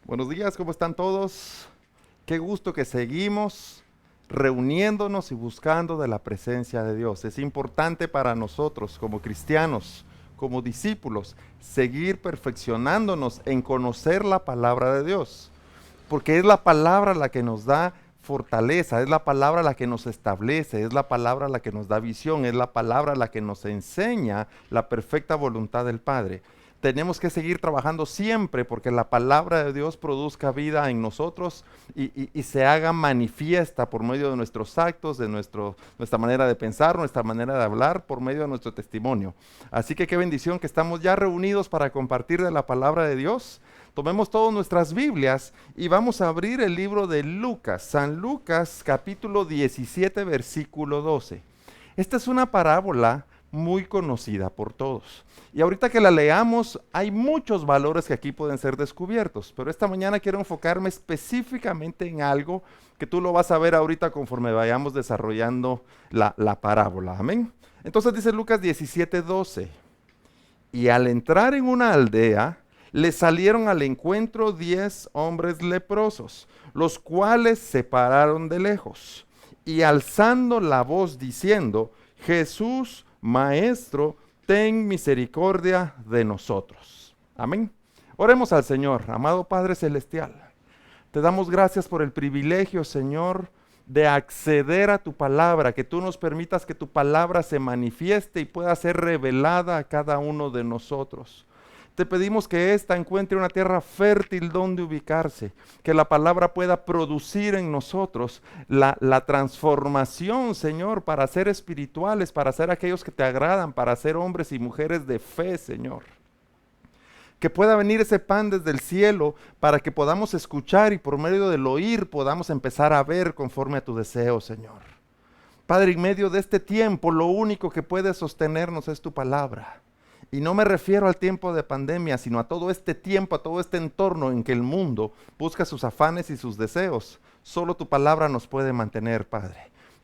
Buenos días, ¿cómo están todos? Qué gusto que seguimos reuniéndonos y buscando de la presencia de Dios. Es importante para nosotros como cristianos, como discípulos, seguir perfeccionándonos en conocer la palabra de Dios, porque es la palabra la que nos da fortaleza, es la palabra la que nos establece, es la palabra la que nos da visión, es la palabra la que nos enseña la perfecta voluntad del Padre. Tenemos que seguir trabajando siempre porque la palabra de Dios produzca vida en nosotros y se haga manifiesta por medio de nuestros actos, de nuestra manera de pensar, nuestra manera de hablar, por medio de nuestro testimonio. Así que qué bendición que estamos ya reunidos para compartir de la palabra de Dios. Tomemos todas nuestras Biblias y vamos a abrir el libro de Lucas, San Lucas capítulo 17, versículo 12. Esta es una parábola muy conocida por todos. Y ahorita que la leamos, hay muchos valores que aquí pueden ser descubiertos, pero esta mañana quiero enfocarme específicamente en algo que tú lo vas a ver ahorita conforme vayamos desarrollando la parábola. Amén. Entonces dice Lucas 17, 12. Y al entrar en una aldea, le salieron al encuentro 10 hombres leprosos, los cuales se pararon de lejos, y alzando la voz diciendo: Jesús, Maestro, ten misericordia de nosotros. Amén. Oremos al Señor. Amado Padre Celestial, te damos gracias por el privilegio, Señor, de acceder a tu palabra, que tú nos permitas que tu palabra se manifieste y pueda ser revelada a cada uno de nosotros. Te pedimos que ésta encuentre una tierra fértil donde ubicarse, que la palabra pueda producir en nosotros la transformación, Señor, para ser espirituales, para ser aquellos que te agradan, para ser hombres y mujeres de fe, Señor. Que pueda venir ese pan desde el cielo para que podamos escuchar y por medio del oír podamos empezar a ver conforme a tu deseo, Señor. Padre, en medio de este tiempo, lo único que puede sostenernos es tu palabra. Y no me refiero al tiempo de pandemia, sino a todo este tiempo, a todo este entorno en que el mundo busca sus afanes y sus deseos. Solo tu palabra nos puede mantener, Padre.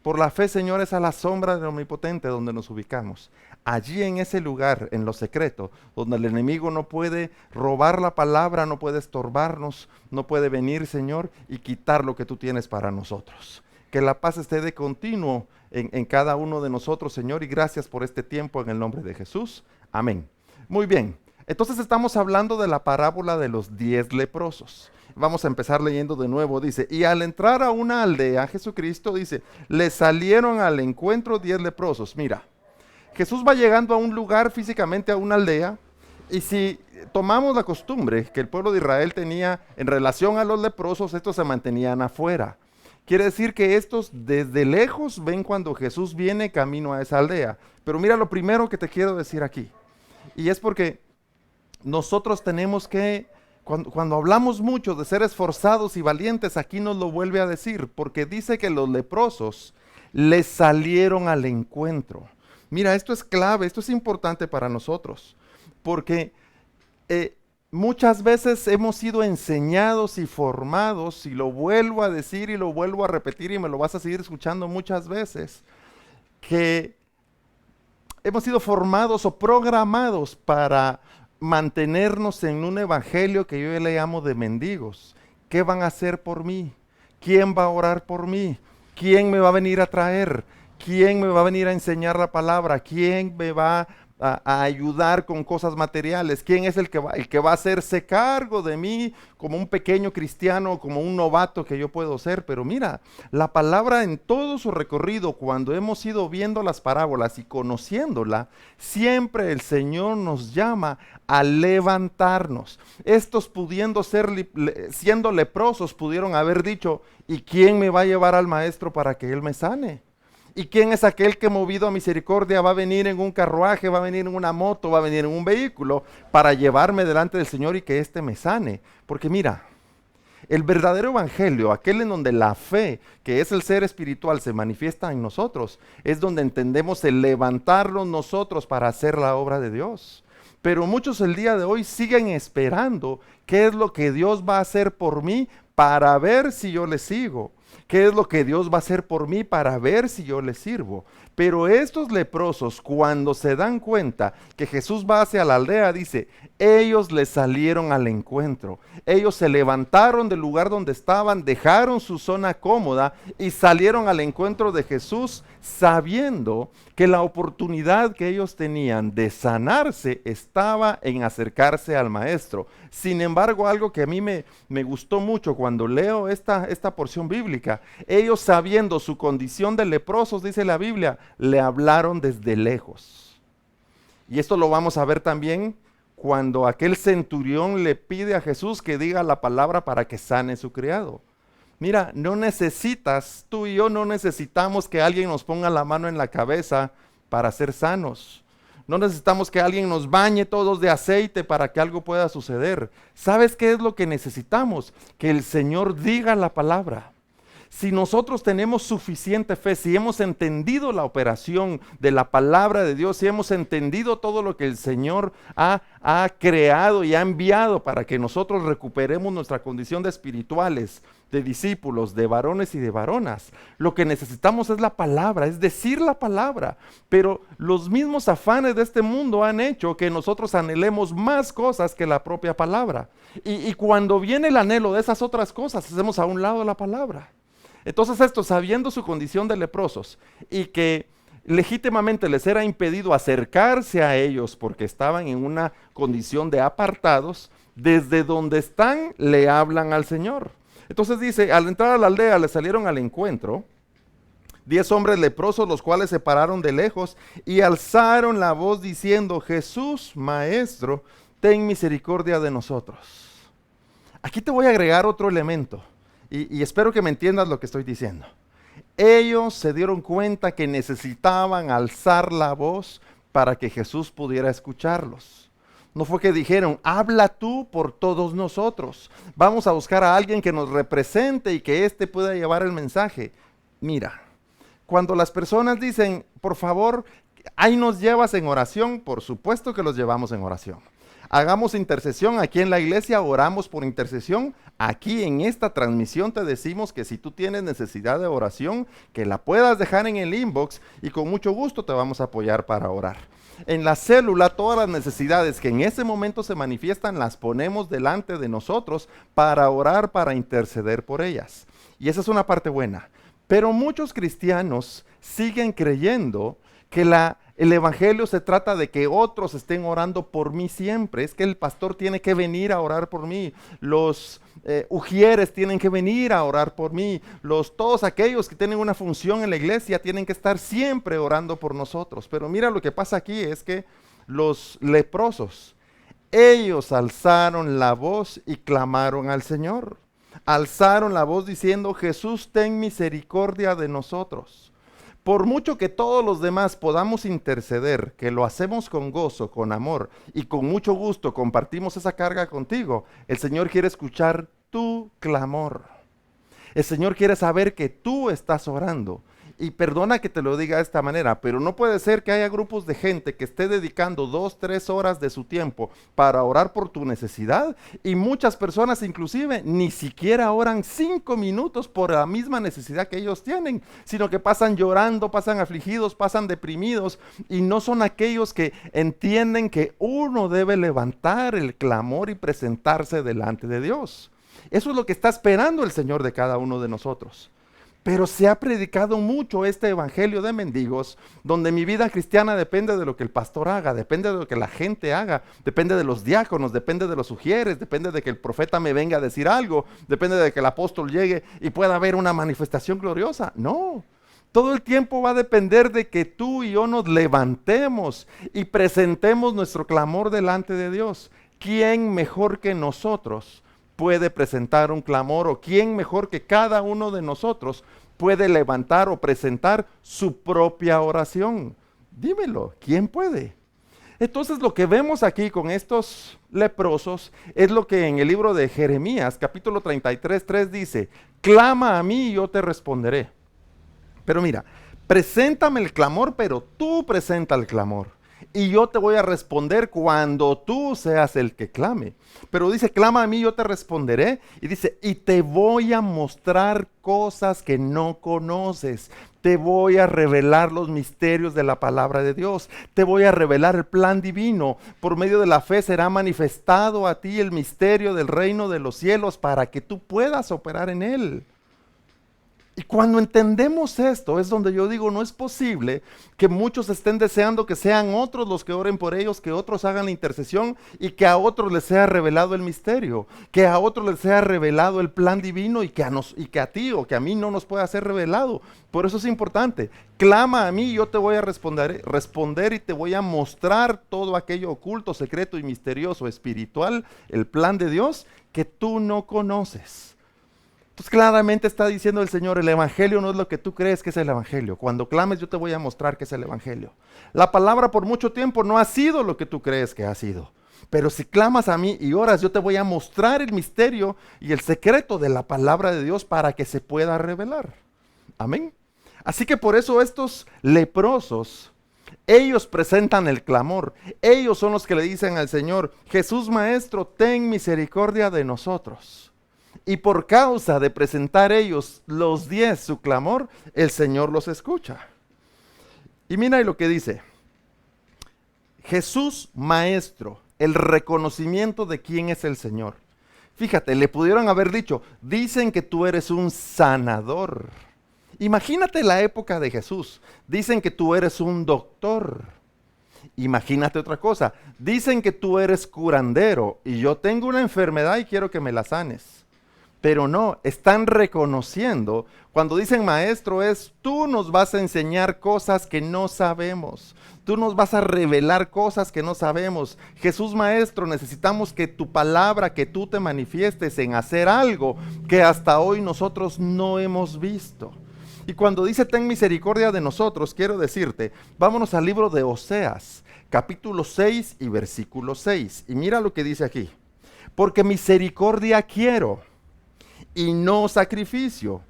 Por la fe, Señor, es a la sombra del Omnipotente donde nos ubicamos. Allí en ese lugar, en lo secreto, donde el enemigo no puede robar la palabra, no puede estorbarnos, no puede venir, Señor, y quitar lo que tú tienes para nosotros. Que la paz esté de continuo en cada uno de nosotros, Señor, y gracias por este tiempo en el nombre de Jesús. Amén. Muy bien. Entonces estamos hablando de la parábola de los 10 leprosos. Vamos a empezar leyendo de nuevo. Dice: y al entrar a una aldea, Jesucristo dice, le salieron al encuentro 10 leprosos. Mira, Jesús va llegando a un lugar físicamente, a una aldea, y si tomamos la costumbre que el pueblo de Israel tenía en relación a los leprosos, estos se mantenían afuera. Quiere decir que estos desde lejos ven cuando Jesús viene camino a esa aldea. Pero mira lo primero que te quiero decir aquí. Y es porque nosotros tenemos que, cuando hablamos mucho de ser esforzados y valientes, aquí nos lo vuelve a decir, porque dice que los leprosos les salieron al encuentro. Mira, esto es clave, esto es importante para nosotros, porque muchas veces hemos sido enseñados y formados, y lo vuelvo a decir y lo vuelvo a repetir y me lo vas a seguir escuchando muchas veces, que hemos sido formados o programados para mantenernos en un evangelio que yo le llamo de mendigos. ¿Qué van a hacer por mí? ¿Quién va a orar por mí? ¿Quién me va a venir a traer? ¿Quién me va a venir a enseñar la palabra? ¿Quién me va a ayudar con cosas materiales? ¿Quién es el que va a hacerse cargo de mí como un pequeño cristiano, como un novato que yo puedo ser? Pero mira, la palabra en todo su recorrido, cuando hemos ido viendo las parábolas y conociéndola, siempre el Señor nos llama a levantarnos. Estos pudiendo siendo leprosos, pudieron haber dicho: ¿y quién me va a llevar al maestro para que él me sane? ¿Y quién es aquel que movido a misericordia va a venir en un carruaje, va a venir en una moto, va a venir en un vehículo para llevarme delante del Señor y que éste me sane? Porque mira, el verdadero evangelio, aquel en donde la fe, que es el ser espiritual, se manifiesta en nosotros, es donde entendemos el levantarnos nosotros para hacer la obra de Dios. Pero muchos el día de hoy siguen esperando qué es lo que Dios va a hacer por mí para ver si yo le sigo. ¿Qué es lo que Dios va a hacer por mí para ver si yo le sirvo? Pero estos leprosos, cuando se dan cuenta que Jesús va hacia la aldea, dice, ellos le salieron al encuentro. Ellos se levantaron del lugar donde estaban, dejaron su zona cómoda y salieron al encuentro de Jesús, sabiendo que la oportunidad que ellos tenían de sanarse estaba en acercarse al Maestro. Sin embargo, algo que a mí me gustó mucho cuando leo esta porción bíblica, ellos sabiendo su condición de leprosos, dice la Biblia, le hablaron desde lejos. Y esto lo vamos a ver también cuando aquel centurión le pide a Jesús que diga la palabra para que sane su criado. Mira, no necesitas, tú y yo no necesitamos que alguien nos ponga la mano en la cabeza para ser sanos. No necesitamos que alguien nos bañe todos de aceite para que algo pueda suceder. ¿Sabes qué es lo que necesitamos? Que el Señor diga la palabra. Si nosotros tenemos suficiente fe, si hemos entendido la operación de la palabra de Dios, si hemos entendido todo lo que el Señor ha creado y ha enviado para que nosotros recuperemos nuestra condición de espirituales, de discípulos, de varones y de varonas, lo que necesitamos es la palabra, es decir la palabra. Pero los mismos afanes de este mundo han hecho que nosotros anhelemos más cosas que la propia palabra. Y cuando viene el anhelo de esas otras cosas, hacemos a un lado la palabra. Entonces estos, sabiendo su condición de leprosos y que legítimamente les era impedido acercarse a ellos porque estaban en una condición de apartados, desde donde están le hablan al Señor. Entonces dice, al entrar a la aldea le salieron al encuentro 10 hombres leprosos, los cuales se pararon de lejos y alzaron la voz diciendo, Jesús, Maestro, ten misericordia de nosotros. Aquí te voy a agregar otro elemento. Y espero que me entiendas lo que estoy diciendo. Ellos se dieron cuenta que necesitaban alzar la voz para que Jesús pudiera escucharlos. No fue que dijeron, habla tú por todos nosotros. Vamos a buscar a alguien que nos represente y que éste pueda llevar el mensaje. Mira, cuando las personas dicen, por favor, ahí nos llevas en oración, por supuesto que los llevamos en oración. Hagamos intercesión aquí en la iglesia, oramos por intercesión. Aquí en esta transmisión te decimos que si tú tienes necesidad de oración, que la puedas dejar en el inbox y con mucho gusto te vamos a apoyar para orar. En la célula, todas las necesidades que en ese momento se manifiestan, las ponemos delante de nosotros para orar, para interceder por ellas. Y esa es una parte buena. Pero muchos cristianos siguen creyendo que el evangelio se trata de que otros estén orando por mí siempre. Es que el pastor tiene que venir a orar por mí. Los ujieres tienen que venir a orar por mí. Todos aquellos que tienen una función en la iglesia tienen que estar siempre orando por nosotros. Pero mira, lo que pasa aquí es que los leprosos, ellos alzaron la voz y clamaron al Señor. Alzaron la voz diciendo, Jesús, ten misericordia de nosotros. Por mucho que todos los demás podamos interceder, que lo hacemos con gozo, con amor y con mucho gusto compartimos esa carga contigo, el Señor quiere escuchar tu clamor. El Señor quiere saber que tú estás orando. Y perdona que te lo diga de esta manera, pero no puede ser que haya grupos de gente que esté dedicando 2, 3 horas de su tiempo para orar por tu necesidad y muchas personas inclusive ni siquiera oran 5 minutos por la misma necesidad que ellos tienen, sino que pasan llorando, pasan afligidos, pasan deprimidos y no son aquellos que entienden que uno debe levantar el clamor y presentarse delante de Dios. Eso es lo que está esperando el Señor de cada uno de nosotros. Pero se ha predicado mucho este evangelio de mendigos, donde mi vida cristiana depende de lo que el pastor haga, depende de lo que la gente haga, depende de los diáconos, depende de los ujieres, depende de que el profeta me venga a decir algo, depende de que el apóstol llegue y pueda haber una manifestación gloriosa. No, todo el tiempo va a depender de que tú y yo nos levantemos y presentemos nuestro clamor delante de Dios. ¿Quién mejor que nosotros puede presentar un clamor, o quién mejor que cada uno de nosotros puede levantar o presentar su propia oración? Dímelo, ¿quién puede? Entonces lo que vemos aquí con estos leprosos es lo que en el libro de Jeremías, capítulo 33:3 dice, clama a mí y yo te responderé. Pero mira, preséntame el clamor, pero tú presenta el clamor. y yo te voy a responder cuando tú seas el que clame. Pero dice, clama a mí, yo te responderé. Y dice, y te voy a mostrar cosas que no conoces. Te voy a revelar los misterios de la palabra de Dios. Te voy a revelar el plan divino. Por medio de la fe será manifestado a ti el misterio del reino de los cielos para que tú puedas operar en él. Y cuando entendemos esto es donde yo digo, no es posible que muchos estén deseando que sean otros los que oren por ellos, que otros hagan la intercesión y que a otros les sea revelado el misterio, que a otros les sea revelado el plan divino y que a ti o que a mí no nos pueda ser revelado. Por eso es importante, clama a mí y yo te voy a responder y te voy a mostrar todo aquello oculto, secreto y misterioso, espiritual, el plan de Dios que tú no conoces. Pues claramente está diciendo el Señor, el evangelio no es lo que tú crees que es el evangelio. Cuando clames yo te voy a mostrar que es el evangelio. La palabra por mucho tiempo no ha sido lo que tú crees que ha sido. Pero si clamas a mí y oras, yo te voy a mostrar el misterio y el secreto de la palabra de Dios para que se pueda revelar. Amén. Así que por eso estos leprosos, ellos presentan el clamor. Ellos son los que le dicen al Señor, Jesús Maestro, ten misericordia de nosotros. Y por causa de presentar ellos los 10 su clamor, el Señor los escucha. Y mira lo que dice. Jesús Maestro, el reconocimiento de quién es el Señor. Fíjate, le pudieron haber dicho, dicen que tú eres un sanador. Imagínate la época de Jesús. Dicen que tú eres un doctor. Imagínate otra cosa. Dicen que tú eres curandero y yo tengo una enfermedad y quiero que me la sanes. Pero no, están reconociendo, cuando dicen maestro es, tú nos vas a enseñar cosas que no sabemos, tú nos vas a revelar cosas que no sabemos. Jesús Maestro, necesitamos que tu palabra, que tú te manifiestes en hacer algo que hasta hoy nosotros no hemos visto. Y cuando dice ten misericordia de nosotros, quiero decirte, vámonos al libro de Oseas, capítulo 6 y versículo 6. Y mira lo que dice aquí, porque misericordia quiero y no sacrificio,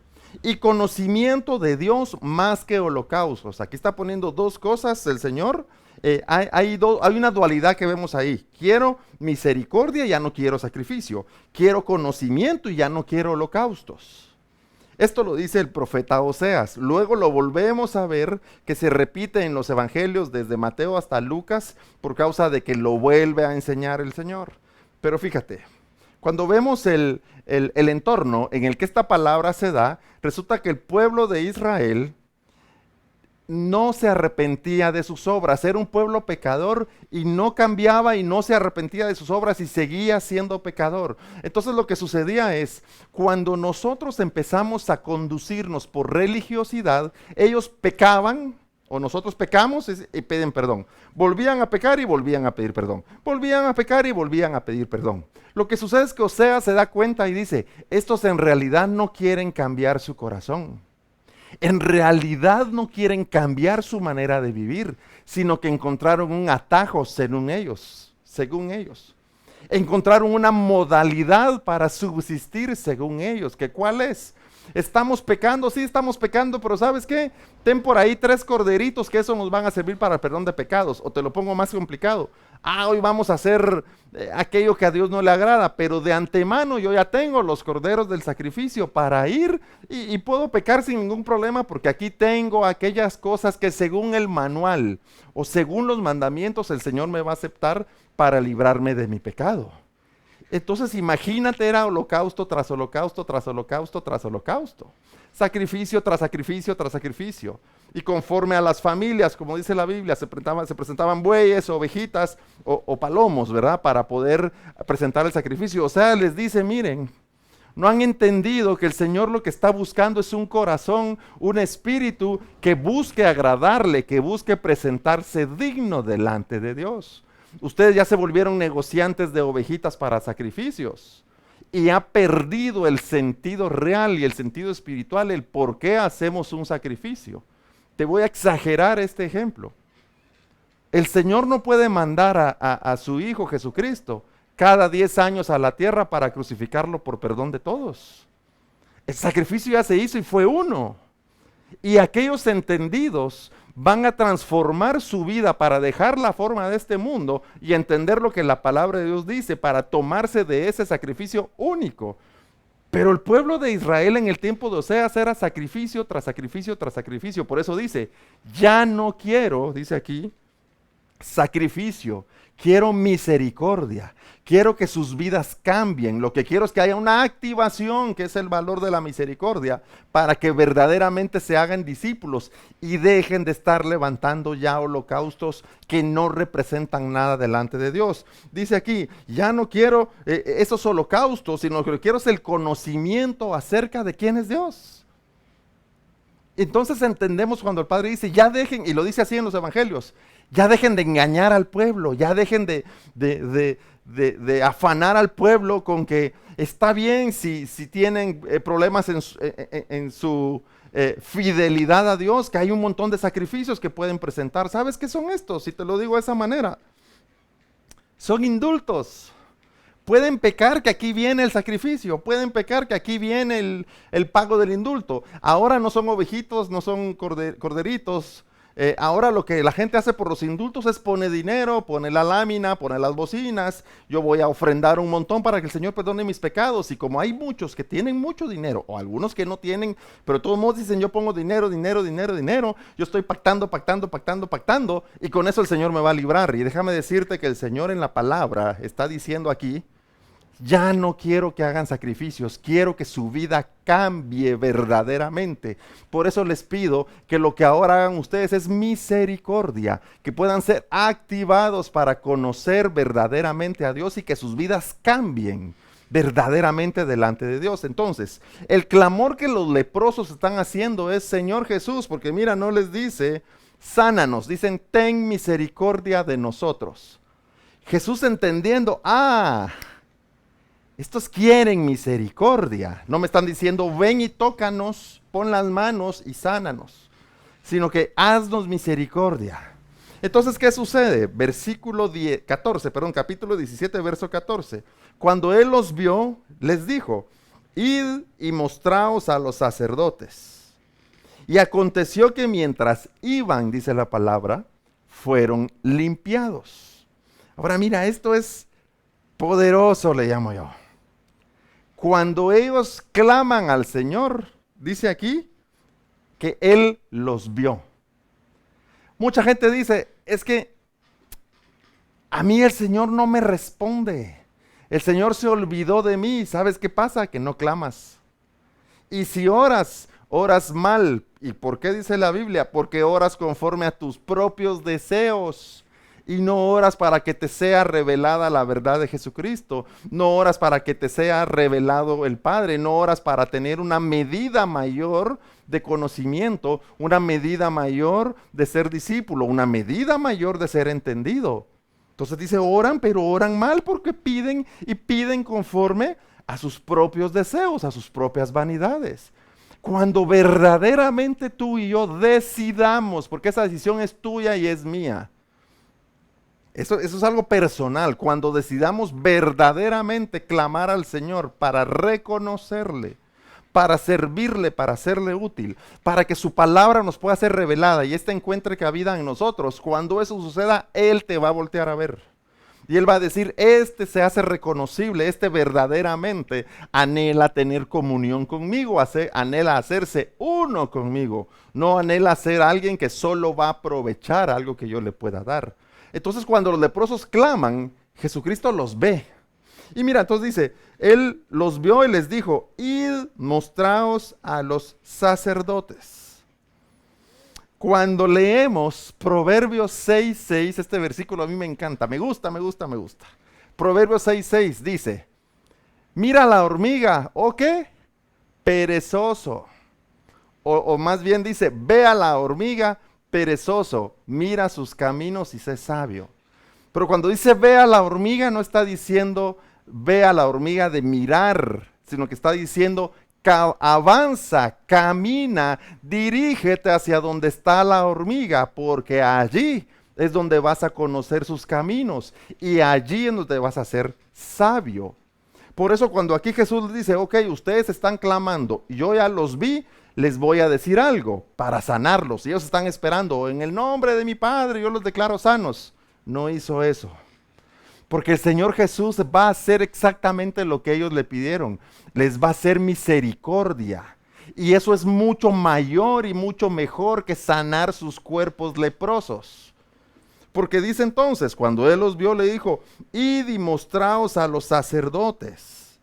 y conocimiento de Dios más que holocaustos. Aquí está poniendo dos cosas el Señor. Hay una dualidad que vemos ahí. Quiero misericordia y ya no quiero sacrificio. Quiero conocimiento y ya no quiero holocaustos. Esto lo dice el profeta Oseas. Luego lo volvemos a ver que se repite en los evangelios desde Mateo hasta Lucas por causa de que lo vuelve a enseñar el Señor. Pero fíjate, cuando vemos el entorno en el que esta palabra se da, resulta que el pueblo de Israel no se arrepentía de sus obras, era un pueblo pecador y no cambiaba y no se arrepentía de sus obras y seguía siendo pecador. Entonces lo que sucedía es, cuando nosotros empezamos a conducirnos por religiosidad, ellos pecaban, o nosotros pecamos y piden perdón. Volvían a pecar y volvían a pedir perdón. Volvían a pecar y volvían a pedir perdón. Lo que sucede es que Oseas se da cuenta y dice, estos en realidad no quieren cambiar su corazón. En realidad no quieren cambiar su manera de vivir, sino que encontraron un atajo según ellos. Encontraron una modalidad para subsistir según ellos. ¿Que cuál es? Estamos pecando, sí estamos pecando, pero ¿sabes qué? Ten por ahí 3 corderitos que eso nos van a servir para el perdón de pecados. O te lo pongo más complicado. Hoy vamos a hacer aquello que a Dios no le agrada, pero de antemano yo ya tengo los corderos del sacrificio para ir y puedo pecar sin ningún problema porque aquí tengo aquellas cosas que según el manual o según los mandamientos el Señor me va a aceptar para librarme de mi pecado. Entonces imagínate, era holocausto tras holocausto, tras holocausto, tras holocausto. Sacrificio tras sacrificio, tras sacrificio. Y conforme a las familias, como dice la Biblia, se presentaban bueyes, ovejitas o palomos, ¿verdad? Para poder presentar el sacrificio. O sea, les dice, miren, no han entendido que el Señor lo que está buscando es un corazón, un espíritu que busque agradarle, que busque presentarse digno delante de Dios. Ustedes ya se volvieron negociantes de ovejitas para sacrificios y ha perdido el sentido real y el sentido espiritual, el por qué hacemos un sacrificio. Te voy a exagerar este ejemplo. El Señor no puede mandar a su Hijo Jesucristo cada 10 años a la tierra para crucificarlo por perdón de todos. El sacrificio ya se hizo y fue uno. Y aquellos entendidos van a transformar su vida para dejar la forma de este mundo y entender lo que la palabra de Dios dice, para tomarse de ese sacrificio único. Pero el pueblo de Israel en el tiempo de Oseas era sacrificio tras sacrificio tras sacrificio. Por eso dice, ya no quiero, dice aquí, sacrificio, quiero misericordia, quiero que sus vidas cambien. Lo que quiero es que haya una activación, que es el valor de la misericordia, para que verdaderamente se hagan discípulos y dejen de estar levantando ya holocaustos que no representan nada delante de Dios. Dice aquí, ya no quiero esos holocaustos, sino que lo que quiero es el conocimiento acerca de quién es Dios. Entonces entendemos cuando el Padre dice, ya dejen, y lo dice así en los evangelios, ya dejen de engañar al pueblo, ya dejen de afanar al pueblo con que está bien si tienen problemas en su fidelidad a Dios, que hay un montón de sacrificios que pueden presentar. ¿Sabes qué son estos? Si te lo digo de esa manera, son indultos. Pueden pecar, que aquí viene el sacrificio. Pueden pecar, que aquí viene el pago del indulto. Ahora no son ovejitos, no son corderitos. Ahora lo que la gente hace por los indultos es pone dinero, pone la lámina, pone las bocinas. Yo voy a ofrendar un montón para que el Señor perdone mis pecados. Y como hay muchos que tienen mucho dinero, o algunos que no tienen, pero de todos modos dicen, yo pongo dinero, yo estoy pactando, y con eso el Señor me va a librar. Y déjame decirte que el Señor en la palabra está diciendo aquí, ya no quiero que hagan sacrificios, quiero que su vida cambie verdaderamente. Por eso les pido que lo que ahora hagan ustedes es misericordia, que puedan ser activados para conocer verdaderamente a Dios y que sus vidas cambien verdaderamente delante de Dios. Entonces, el clamor que los leprosos están haciendo es, Señor Jesús, porque mira, no les dice, sánanos, dicen, ten misericordia de nosotros. Jesús entendiendo, estos quieren misericordia. No me están diciendo, ven y tócanos, pon las manos y sánanos, sino que haznos misericordia. Entonces, ¿qué sucede? Capítulo 17, verso 14. Cuando él los vio, les dijo, id y mostraos a los sacerdotes. Y aconteció que mientras iban, dice la palabra, fueron limpiados. Ahora mira, esto es poderoso, le llamo yo. Cuando ellos claman al Señor, dice aquí, que Él los vio. Mucha gente dice, es que a mí el Señor no me responde. El Señor se olvidó de mí. ¿Sabes qué pasa? Que no clamas. Y si oras mal. ¿Y por qué dice la Biblia? Porque oras conforme a tus propios deseos. Y no oras para que te sea revelada la verdad de Jesucristo. No oras para que te sea revelado el Padre. No oras para tener una medida mayor de conocimiento, una medida mayor de ser discípulo, una medida mayor de ser entendido. Entonces dice, oran, pero oran mal porque piden y piden conforme a sus propios deseos, a sus propias vanidades. Cuando verdaderamente tú y yo decidamos, porque esa decisión es tuya y es mía, eso es algo personal. Cuando decidamos verdaderamente clamar al Señor para reconocerle, para servirle, para serle útil, para que su palabra nos pueda ser revelada y ésta encuentre cabida en nosotros, cuando eso suceda, Él te va a voltear a ver. Y Él va a decir, este se hace reconocible, este verdaderamente anhela tener comunión conmigo, anhela hacerse uno conmigo, no anhela ser alguien que solo va a aprovechar algo que yo le pueda dar. Entonces cuando los leprosos claman, Jesucristo los ve. Y mira, entonces dice, Él los vio y les dijo, id, mostraos a los sacerdotes. Cuando leemos Proverbios 6:6, este versículo a mí me encanta, me gusta. Proverbios 6:6 dice, mira la hormiga, ¿o qué? Perezoso. O más bien dice, ve a la hormiga perezoso, mira sus caminos y sé sabio. Pero cuando dice ve a la hormiga, no está diciendo ve a la hormiga de mirar, sino que está diciendo avanza, camina, dirígete hacia donde está la hormiga, porque allí es donde vas a conocer sus caminos y allí es donde vas a ser sabio. Por eso cuando aquí Jesús dice, ok, ustedes están clamando, yo ya los vi, les voy a decir algo para sanarlos. Y ellos están esperando, en el nombre de mi Padre, yo los declaro sanos. No hizo eso. Porque el Señor Jesús va a hacer exactamente lo que ellos le pidieron. Les va a hacer misericordia. Y eso es mucho mayor y mucho mejor que sanar sus cuerpos leprosos. Porque dice entonces, cuando Él los vio, le dijo, id y mostraos a los sacerdotes.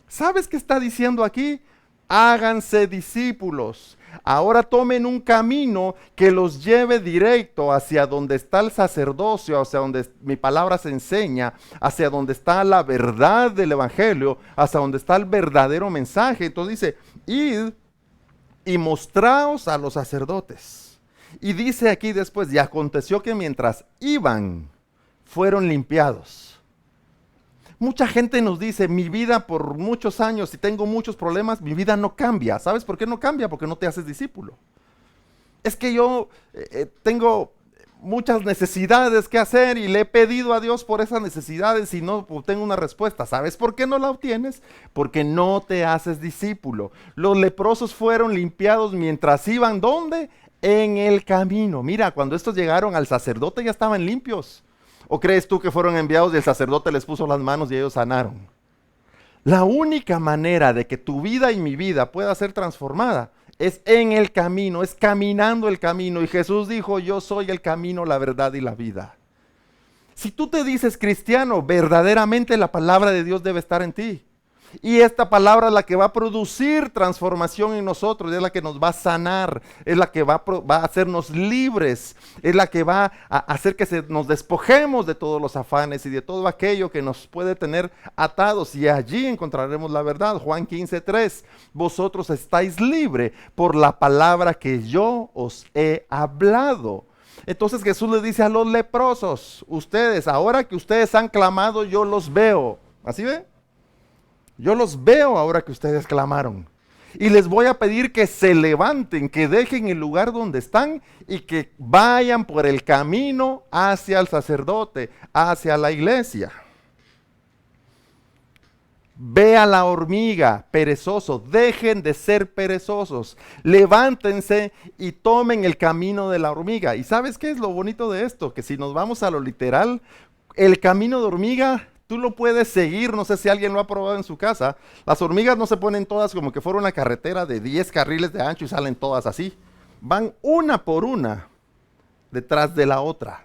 ¿Sabes qué está diciendo aquí? Háganse discípulos. Ahora tomen un camino que los lleve directo hacia donde está el sacerdocio, hacia donde mi palabra se enseña, hacia donde está la verdad del evangelio, hacia donde está el verdadero mensaje. Entonces dice, id y mostraos a los sacerdotes. Y dice aquí después, y aconteció que mientras iban, fueron limpiados. Mucha gente nos dice, mi vida por muchos años y tengo muchos problemas, mi vida no cambia. ¿Sabes por qué no cambia? Porque no te haces discípulo. Es que yo tengo muchas necesidades que hacer y le he pedido a Dios por esas necesidades y no obtengo una respuesta. ¿Sabes por qué no la obtienes? Porque no te haces discípulo. Los leprosos fueron limpiados mientras iban, ¿dónde? En el camino. Mira, cuando estos llegaron al sacerdote ya estaban limpios. ¿O crees tú que fueron enviados y el sacerdote les puso las manos y ellos sanaron? La única manera de que tu vida y mi vida pueda ser transformada es en el camino, es caminando el camino. Y Jesús dijo, yo soy el camino, la verdad y la vida. Si tú te dices cristiano, verdaderamente la palabra de Dios debe estar en ti. Y esta palabra es la que va a producir transformación en nosotros, es la que nos va a sanar, es la que va a hacernos libres, es la que va a hacer que nos despojemos de todos los afanes y de todo aquello que nos puede tener atados. Y allí encontraremos la verdad. Juan 15:3, vosotros estáis libres por la palabra que yo os he hablado. Entonces Jesús le dice a los leprosos, ustedes, ahora que ustedes han clamado, yo los veo. ¿Así ve? Yo los veo ahora que ustedes clamaron. Y les voy a pedir que se levanten, que dejen el lugar donde están y que vayan por el camino hacia el sacerdote, hacia la iglesia. Ve a la hormiga, perezoso, dejen de ser perezosos, levántense y tomen el camino de la hormiga. ¿Y sabes qué es lo bonito de esto? Que si nos vamos a lo literal, el camino de hormiga tú lo puedes seguir, no sé si alguien lo ha probado en su casa. Las hormigas no se ponen todas como que fuera una carretera de 10 carriles de ancho y salen todas así. Van una por una detrás de la otra.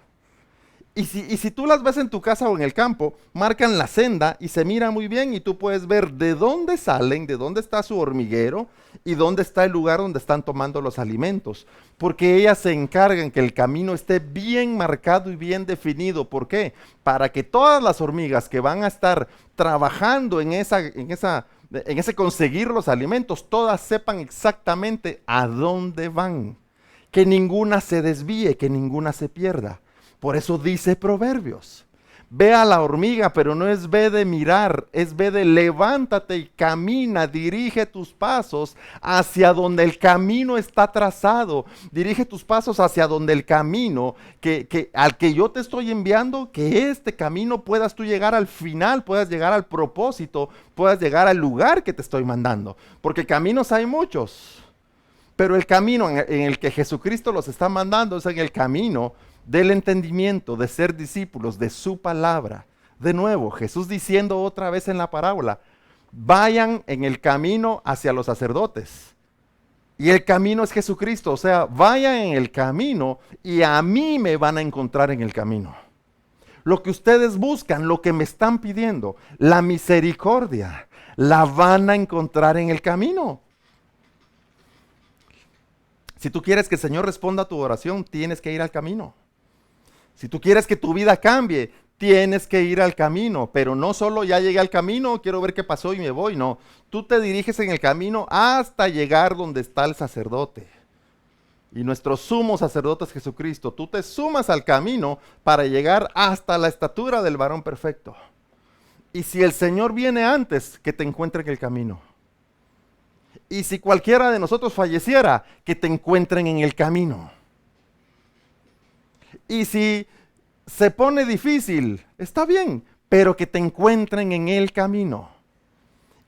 Y si tú las ves en tu casa o en el campo, marcan la senda y se mira muy bien y tú puedes ver de dónde salen, de dónde está su hormiguero y dónde está el lugar donde están tomando los alimentos. Porque ellas se encargan que el camino esté bien marcado y bien definido. ¿Por qué? Para que todas las hormigas que van a estar trabajando en ese conseguir los alimentos, todas sepan exactamente a dónde van. Que ninguna se desvíe, que ninguna se pierda. Por eso dice Proverbios, ve a la hormiga, pero no es ve de mirar, es ve de levántate y camina, dirige tus pasos hacia donde el camino está trazado, dirige tus pasos hacia donde el camino al que yo te estoy enviando, que este camino puedas tú llegar al final, puedas llegar al propósito, puedas llegar al lugar que te estoy mandando, porque caminos hay muchos, pero el camino en el que Jesucristo los está mandando es en el camino del entendimiento, de ser discípulos de su palabra. De nuevo, Jesús diciendo otra vez en la parábola, vayan en el camino hacia los sacerdotes. Y el camino es Jesucristo, o sea, vayan en el camino y a mí me van a encontrar en el camino. Lo que ustedes buscan, lo que me están pidiendo, la misericordia, la van a encontrar en el camino. Si tú quieres que el Señor responda a tu oración, tienes que ir al camino. Si tú quieres que tu vida cambie, tienes que ir al camino, pero no solo ya llegué al camino, quiero ver qué pasó y me voy, no. Tú te diriges en el camino hasta llegar donde está el sacerdote. Y nuestro sumo sacerdote es Jesucristo. Tú te sumas al camino para llegar hasta la estatura del varón perfecto. Y si el Señor viene antes, que te encuentre en el camino. Y si cualquiera de nosotros falleciera, que te encuentren en el camino. Y si se pone difícil, está bien, pero que te encuentren en el camino.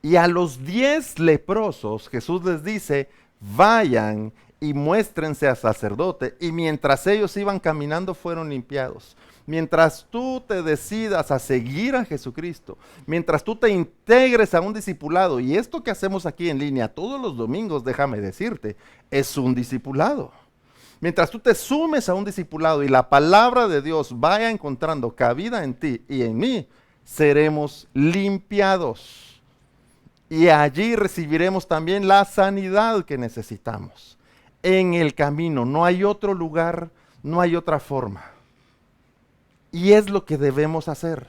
Y a los 10 leprosos, Jesús les dice, vayan y muéstrense al sacerdote. Y mientras ellos iban caminando fueron limpiados. Mientras tú te decidas a seguir a Jesucristo, mientras tú te integres a un discipulado, y esto que hacemos aquí en línea todos los domingos, déjame decirte, es un discipulado. Mientras tú te sumes a un discipulado y la palabra de Dios vaya encontrando cabida en ti y en mí, seremos limpiados. Y allí recibiremos también la sanidad que necesitamos. En el camino, no hay otro lugar, no hay otra forma. Y es lo que debemos hacer.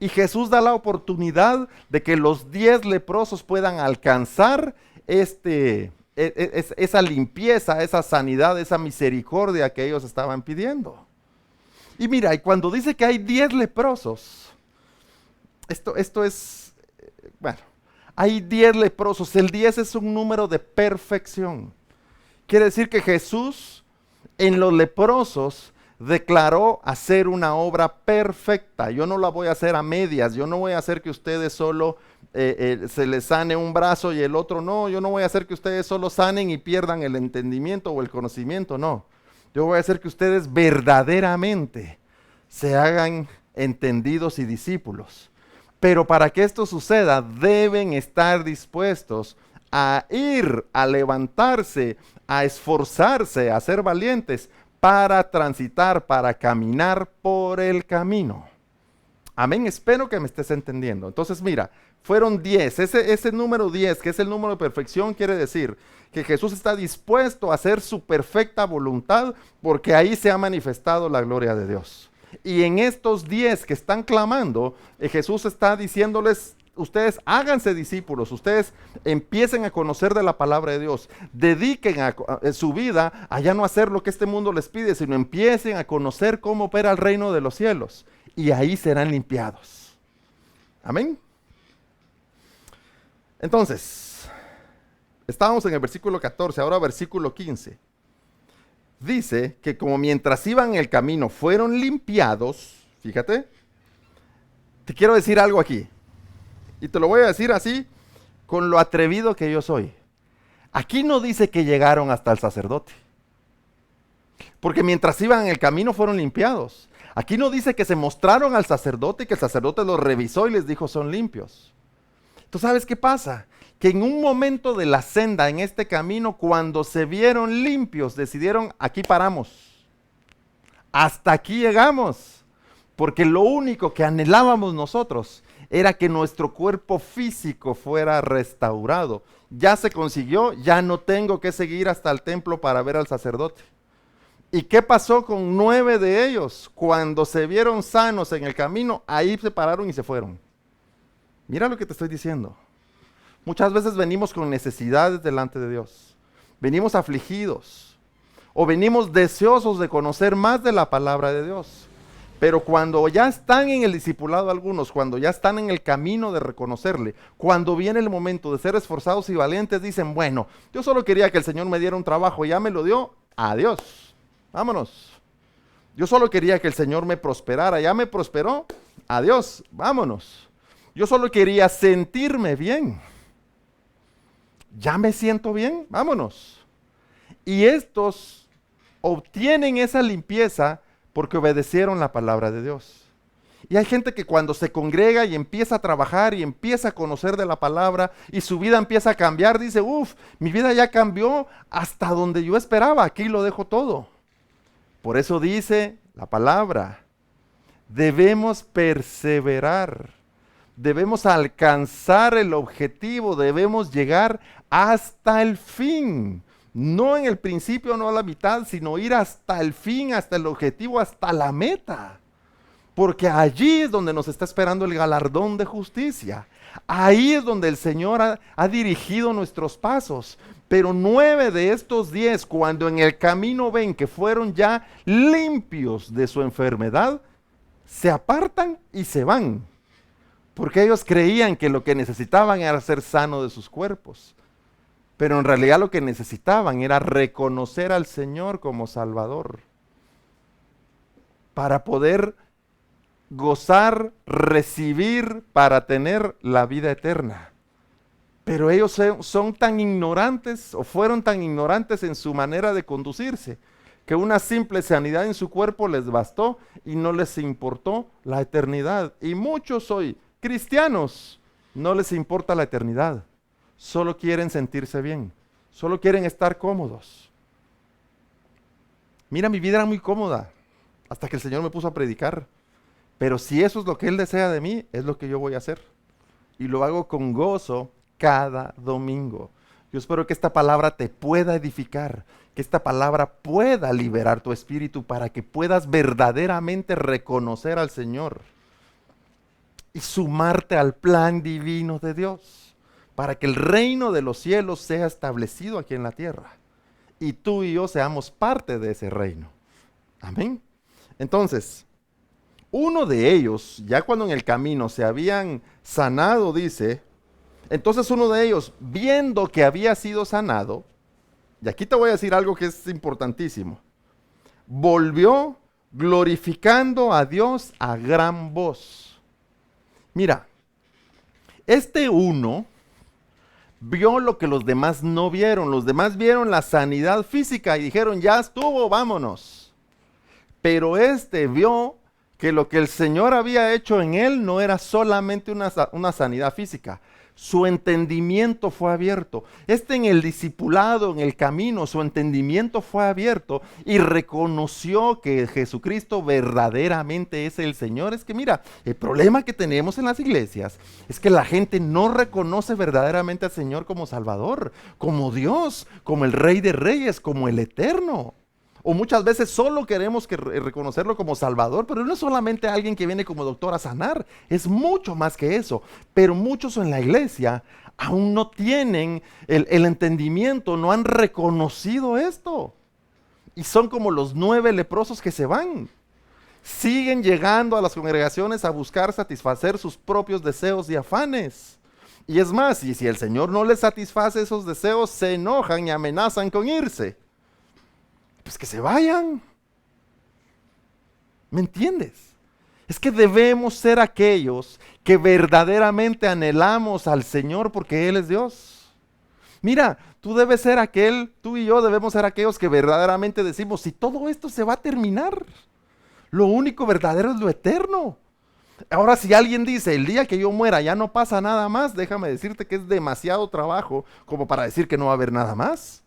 Y Jesús da la oportunidad de que los 10 leprosos puedan alcanzar esa limpieza, esa sanidad, esa misericordia que ellos estaban pidiendo. Y mira, y cuando dice que hay 10 leprosos, esto es, bueno, hay 10 leprosos. El 10 es un número de perfección. Quiere decir que Jesús en los leprosos declaró hacer una obra perfecta. Yo no la voy a hacer a medias. Yo no voy a hacer que ustedes solo se les sane un brazo y el otro no. Yo no voy a hacer que ustedes solo sanen y pierdan el entendimiento o el conocimiento. No. Yo voy a hacer que ustedes verdaderamente se hagan entendidos y discípulos. Pero para que esto suceda, deben estar dispuestos a ir, a levantarse, a esforzarse, a ser valientes para transitar, para caminar por el camino. Amén, espero que me estés entendiendo. Entonces mira, fueron 10, ese número 10, que es el número de perfección, quiere decir que Jesús está dispuesto a hacer su perfecta voluntad, porque ahí se ha manifestado la gloria de Dios. Y en estos 10 que están clamando, Jesús está diciéndoles: ustedes háganse discípulos, ustedes empiecen a conocer de la palabra de Dios, dediquen su vida a ya no hacer lo que este mundo les pide, sino empiecen a conocer cómo opera el reino de los cielos, y ahí serán limpiados. Amén. Entonces, estábamos en el versículo 14, ahora versículo 15. Dice que como mientras iban en el camino fueron limpiados, fíjate, te quiero decir algo aquí. Y te lo voy a decir así, con lo atrevido que yo soy. Aquí no dice que llegaron hasta el sacerdote. Porque mientras iban en el camino fueron limpiados. Aquí no dice que se mostraron al sacerdote y que el sacerdote los revisó y les dijo: son limpios. ¿Tú sabes qué pasa? Que en un momento de la senda, en este camino, cuando se vieron limpios, decidieron: aquí paramos. Hasta aquí llegamos. Porque lo único que anhelábamos nosotros era que nuestro cuerpo físico fuera restaurado. Ya se consiguió, ya no tengo que seguir hasta el templo para ver al sacerdote. ¿Y qué pasó con 9 de ellos? Cuando se vieron sanos en el camino, ahí se pararon y se fueron. Mira lo que te estoy diciendo. Muchas veces venimos con necesidades delante de Dios. Venimos afligidos. O venimos deseosos de conocer más de la palabra de Dios. Pero cuando ya están en el discipulado algunos, cuando ya están en el camino de reconocerle, cuando viene el momento de ser esforzados y valientes, dicen: bueno, yo solo quería que el Señor me diera un trabajo, ya me lo dio, adiós, vámonos. Yo solo quería que el Señor me prosperara, ya me prosperó, adiós, vámonos. Yo solo quería sentirme bien, ya me siento bien, vámonos. Y estos obtienen esa limpieza porque obedecieron la palabra de Dios. Y hay gente que cuando se congrega y empieza a trabajar y empieza a conocer de la palabra y su vida empieza a cambiar, dice: mi vida ya cambió hasta donde yo esperaba, aquí lo dejo todo. Por eso dice la palabra, debemos perseverar, debemos alcanzar el objetivo, debemos llegar hasta el fin. No en el principio, no a la mitad, sino ir hasta el fin, hasta el objetivo, hasta la meta. Porque allí es donde nos está esperando el galardón de justicia. Ahí es donde el Señor ha dirigido nuestros pasos. Pero 9 de estos 10, cuando en el camino ven que fueron ya limpios de su enfermedad, se apartan y se van. Porque ellos creían que lo que necesitaban era ser sanos de sus cuerpos. Pero en realidad lo que necesitaban era reconocer al Señor como Salvador. Para poder gozar, recibir, para tener la vida eterna. Pero ellos son tan ignorantes o fueron tan ignorantes en su manera de conducirse que una simple sanidad en su cuerpo les bastó y no les importó la eternidad. Y muchos hoy, cristianos, no les importa la eternidad. Solo quieren sentirse bien, solo quieren estar cómodos. Mira, mi vida era muy cómoda hasta que el Señor me puso a predicar. Pero si eso es lo que Él desea de mí, es lo que yo voy a hacer. Y lo hago con gozo cada domingo. Yo espero que esta palabra te pueda edificar, que esta palabra pueda liberar tu espíritu para que puedas verdaderamente reconocer al Señor y sumarte al plan divino de Dios, para que el reino de los cielos sea establecido aquí en la tierra y tú y yo seamos parte de ese reino. Amén. Entonces, uno de ellos, ya cuando en el camino se habían sanado, dice, entonces uno de ellos, viendo que había sido sanado, y aquí te voy a decir algo que es importantísimo, volvió glorificando a Dios a gran voz. Mira, este uno vio lo que los demás no vieron. Los demás vieron la sanidad física y dijeron, ya estuvo, vámonos. Pero este vio que lo que el Señor había hecho en él no era solamente una sanidad física. Su entendimiento fue abierto. En el discipulado, en el camino, su entendimiento fue abierto y reconoció que Jesucristo verdaderamente es el Señor. Es que mira, el problema que tenemos en las iglesias es que la gente no reconoce verdaderamente al Señor como Salvador, como Dios, como el Rey de Reyes, como el Eterno. O muchas veces solo queremos reconocerlo como Salvador, pero no es solamente alguien que viene como doctor a sanar, es mucho más que eso. Pero muchos en la iglesia aún no tienen el entendimiento, no han reconocido esto. Y son como los 9 leprosos que se van. Siguen llegando a las congregaciones a buscar satisfacer sus propios deseos y afanes. Y es más, y si el Señor no les satisface esos deseos, se enojan y amenazan con irse. Pues que se vayan. ¿Me entiendes? Es que debemos ser aquellos que verdaderamente anhelamos al Señor porque Él es Dios. Mira, tú y yo debemos ser aquellos que verdaderamente decimos, si todo esto se va a terminar, lo único verdadero es lo eterno. Ahora, si alguien dice, el día que yo muera ya no pasa nada más, déjame decirte que es demasiado trabajo como para decir que no va a haber nada más.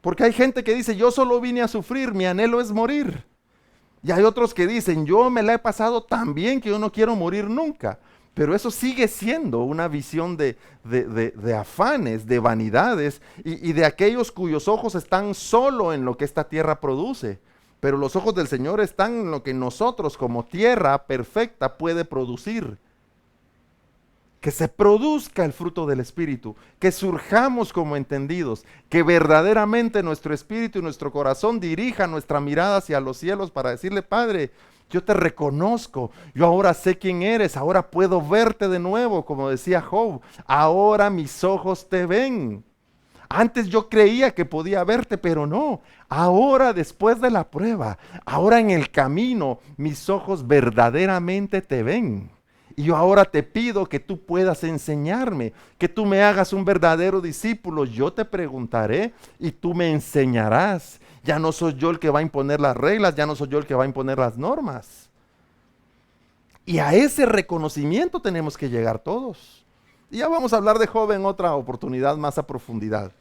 Porque hay gente que dice, yo solo vine a sufrir, mi anhelo es morir. Y hay otros que dicen, yo me la he pasado tan bien que yo no quiero morir nunca. Pero eso sigue siendo una visión de afanes, de vanidades y de aquellos cuyos ojos están solo en lo que esta tierra produce. Pero los ojos del Señor están en lo que nosotros como tierra perfecta puede producir. Que se produzca el fruto del Espíritu, que surjamos como entendidos, que verdaderamente nuestro espíritu y nuestro corazón dirija nuestra mirada hacia los cielos para decirle, Padre, yo te reconozco, yo ahora sé quién eres, ahora puedo verte de nuevo, como decía Job, ahora mis ojos te ven. Antes yo creía que podía verte, pero no. Ahora, después de la prueba, ahora en el camino, mis ojos verdaderamente te ven. Y yo ahora te pido que tú puedas enseñarme, que tú me hagas un verdadero discípulo. Yo te preguntaré y tú me enseñarás. Ya no soy yo el que va a imponer las reglas, ya no soy yo el que va a imponer las normas. Y a ese reconocimiento tenemos que llegar todos. Y ya vamos a hablar de Job en otra oportunidad más a profundidad.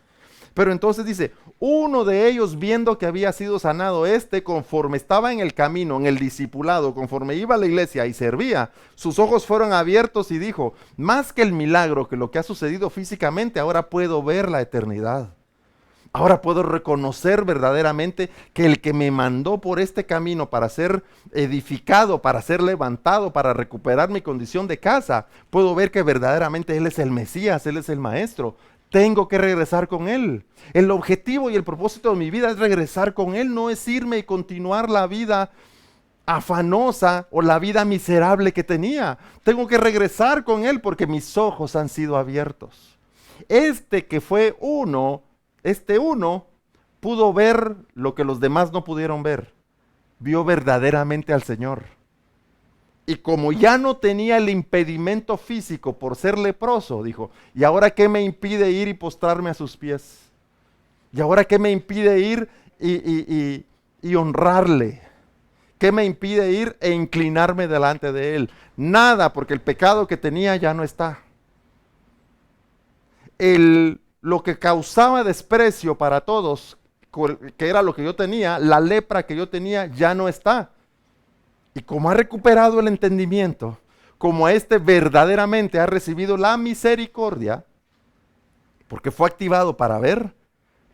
Pero entonces dice, uno de ellos viendo que había sido sanado, conforme estaba en el camino, en el discipulado, conforme iba a la iglesia y servía, sus ojos fueron abiertos y dijo, más que el milagro, que lo que ha sucedido físicamente, ahora puedo ver la eternidad. Ahora puedo reconocer verdaderamente que el que me mandó por este camino para ser edificado, para ser levantado, para recuperar mi condición de casa, puedo ver que verdaderamente Él es el Mesías, Él es el Maestro. Tengo que regresar con Él. El objetivo y el propósito de mi vida es regresar con Él, no es irme y continuar la vida afanosa o la vida miserable que tenía. Tengo que regresar con Él porque mis ojos han sido abiertos. Que fue uno pudo ver lo que los demás no pudieron ver. Vio verdaderamente al Señor. Y como ya no tenía el impedimento físico por ser leproso, dijo, ¿y ahora qué me impide ir y postrarme a sus pies? ¿Y ahora qué me impide ir y honrarle? ¿Qué me impide ir e inclinarme delante de él? Nada, porque el pecado que tenía ya no está. Lo que causaba desprecio para todos, que era lo que yo tenía, la lepra que yo tenía, ya no está. Y como ha recuperado el entendimiento, como este verdaderamente ha recibido la misericordia, porque fue activado para ver,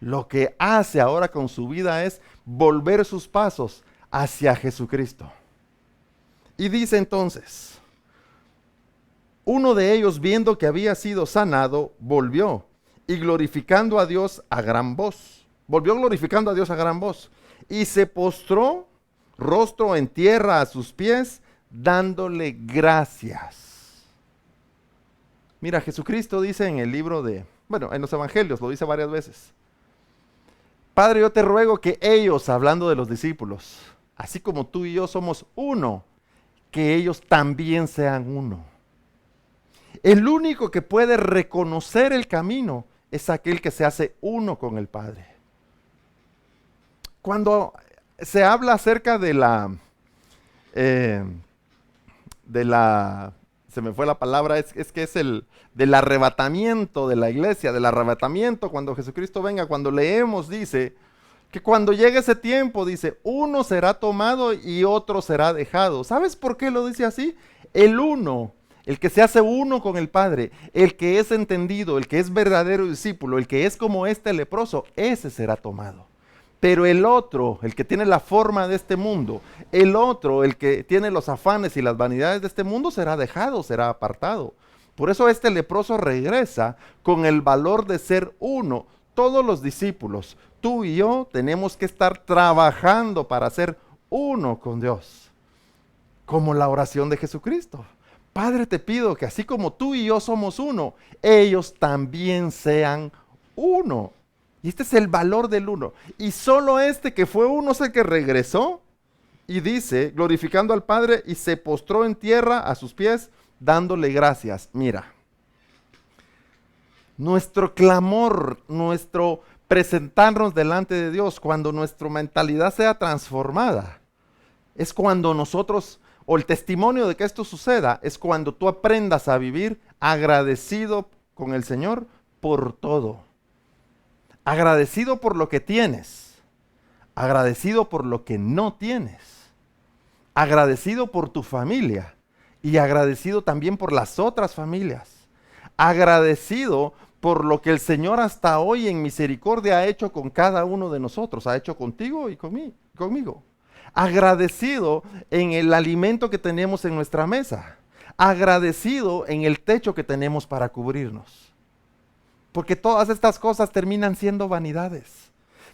lo que hace ahora con su vida es volver sus pasos hacia Jesucristo. Y dice entonces, uno de ellos, viendo que había sido sanado, volvió y glorificando a Dios a gran voz. Volvió glorificando a Dios a gran voz. Y se postró rostro en tierra a sus pies, dándole gracias. Mira, Jesucristo dice en el libro en los evangelios, lo dice varias veces. Padre, yo te ruego que ellos, hablando de los discípulos, así como tú y yo somos uno, que ellos también sean uno. El único que puede reconocer el camino es aquel que se hace uno con el Padre. Cuando se habla acerca se me fue la palabra, es que es del arrebatamiento de la iglesia, del arrebatamiento cuando Jesucristo venga, cuando leemos, dice que cuando llegue ese tiempo, dice, uno será tomado y otro será dejado. ¿Sabes por qué lo dice así? El uno, el que se hace uno con el Padre, el que es entendido, el que es verdadero discípulo, el que es como este leproso, ese será tomado. Pero el otro, el que tiene la forma de este mundo, el otro, el que tiene los afanes y las vanidades de este mundo, será dejado, será apartado. Por eso este leproso regresa con el valor de ser uno. Todos los discípulos, tú y yo, tenemos que estar trabajando para ser uno con Dios. Como la oración de Jesucristo. Padre, te pido que así como tú y yo somos uno, ellos también sean uno. Y este es el valor del uno. Y solo este que fue uno es el que regresó y dice, glorificando al Padre, y se postró en tierra a sus pies, dándole gracias. Mira, nuestro clamor, nuestro presentarnos delante de Dios, cuando nuestra mentalidad sea transformada, es cuando nosotros, o el testimonio de que esto suceda, es cuando tú aprendas a vivir agradecido con el Señor por todo. Agradecido por lo que tienes, agradecido por lo que no tienes, agradecido por tu familia y agradecido también por las otras familias, agradecido por lo que el Señor hasta hoy en misericordia ha hecho con cada uno de nosotros, ha hecho contigo y conmigo. Agradecido en el alimento que tenemos en nuestra mesa, agradecido en el techo que tenemos para cubrirnos. Porque todas estas cosas terminan siendo vanidades.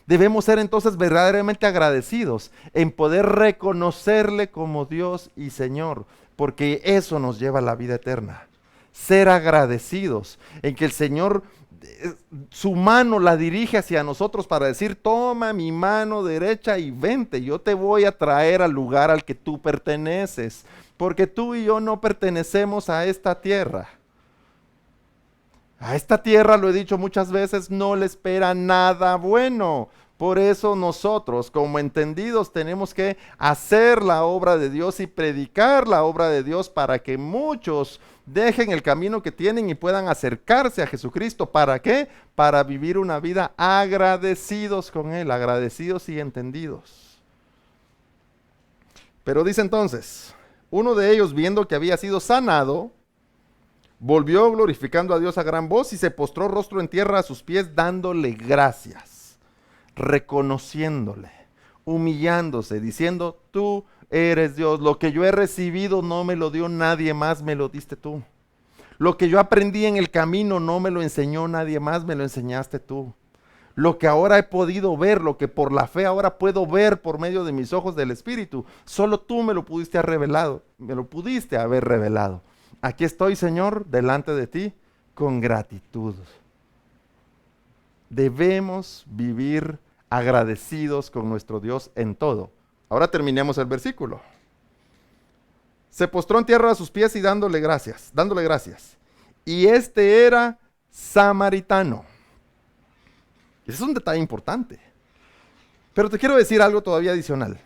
Debemos ser entonces verdaderamente agradecidos en poder reconocerle como Dios y Señor, porque eso nos lleva a la vida eterna. Ser agradecidos en que el Señor, su mano la dirige hacia nosotros para decir, toma mi mano derecha y vente, yo te voy a traer al lugar al que tú perteneces, porque tú y yo no pertenecemos a esta tierra. A esta tierra, lo he dicho muchas veces, no le espera nada bueno. Por eso nosotros, como entendidos, tenemos que hacer la obra de Dios y predicar la obra de Dios para que muchos dejen el camino que tienen y puedan acercarse a Jesucristo. ¿Para qué? Para vivir una vida agradecidos con Él, agradecidos y entendidos. Pero dice entonces, uno de ellos, viendo que había sido sanado, volvió glorificando a Dios a gran voz y se postró rostro en tierra a sus pies, dándole gracias, reconociéndole, humillándose, diciendo, tú eres Dios, lo que yo he recibido no me lo dio nadie más, me lo diste tú. Lo que yo aprendí en el camino no me lo enseñó nadie más, me lo enseñaste tú. Lo que ahora he podido ver, lo que por la fe ahora puedo ver por medio de mis ojos del Espíritu, solo tú me lo pudiste haber revelado, me lo pudiste haber revelado. Aquí estoy, Señor, delante de ti con gratitud. Debemos vivir agradecidos con nuestro Dios en todo. Ahora terminemos el versículo. se postró en tierra a sus pies y dándole gracias. Y este era samaritano. Ese es un detalle importante. Pero te quiero decir algo todavía adicional.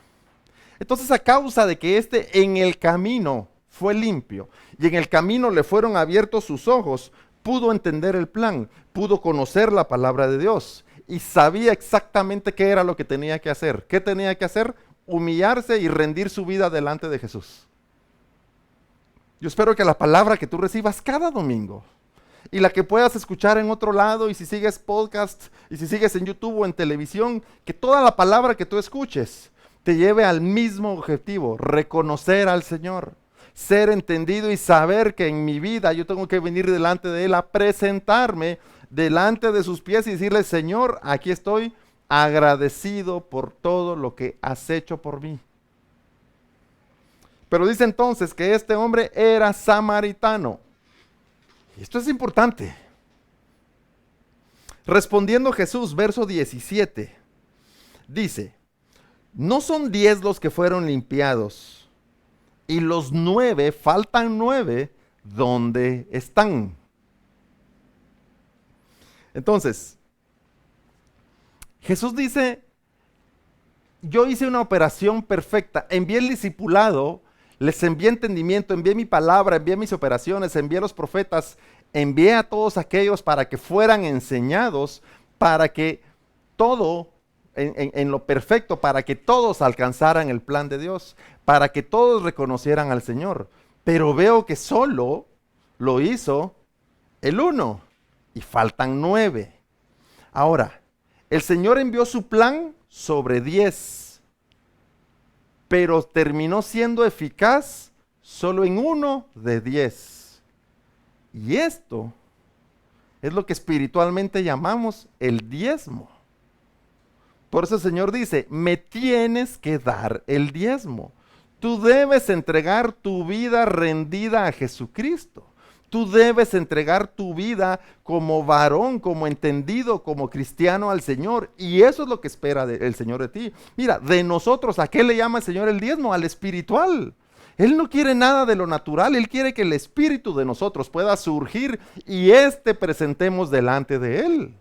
Entonces, a causa de que este en el camino fue limpio y en el camino le fueron abiertos sus ojos, pudo entender el plan, pudo conocer la palabra de Dios y sabía exactamente qué era lo que tenía que hacer. ¿Qué tenía que hacer? Humillarse y rendir su vida delante de Jesús. Yo espero que la palabra que tú recibas cada domingo y la que puedas escuchar en otro lado, y si sigues podcast, y si sigues en YouTube o en televisión, que toda la palabra que tú escuches te lleve al mismo objetivo: reconocer al Señor, ser entendido y saber que en mi vida yo tengo que venir delante de Él a presentarme delante de sus pies y decirle: Señor, aquí estoy agradecido por todo lo que has hecho por mí. Pero dice entonces que este hombre era samaritano. Y esto es importante. Respondiendo Jesús, verso 17, dice: ¿no son 10 los que fueron limpiados? Y los 9, faltan 9, ¿dónde están? Entonces, Jesús dice: yo hice una operación perfecta, envié el discipulado, les envié entendimiento, envié mi palabra, envié mis operaciones, envié a los profetas, envié a todos aquellos para que fueran enseñados, para que todo, en lo perfecto, para que todos alcanzaran el plan de Dios, para que todos reconocieran al Señor. Pero veo que solo lo hizo el 1 y faltan 9. Ahora, el Señor envió su plan sobre 10. Pero terminó siendo eficaz solo en 1 de 10. Y esto es lo que espiritualmente llamamos el diezmo. Por eso el Señor dice: me tienes que dar el diezmo. Tú debes entregar tu vida rendida a Jesucristo. Tú debes entregar tu vida como varón, como entendido, como cristiano al Señor. Y eso es lo que espera el Señor de ti. Mira, de nosotros, ¿a qué le llama el Señor el diezmo? Al espiritual. Él no quiere nada de lo natural. Él quiere que el espíritu de nosotros pueda surgir y presentemos delante de Él.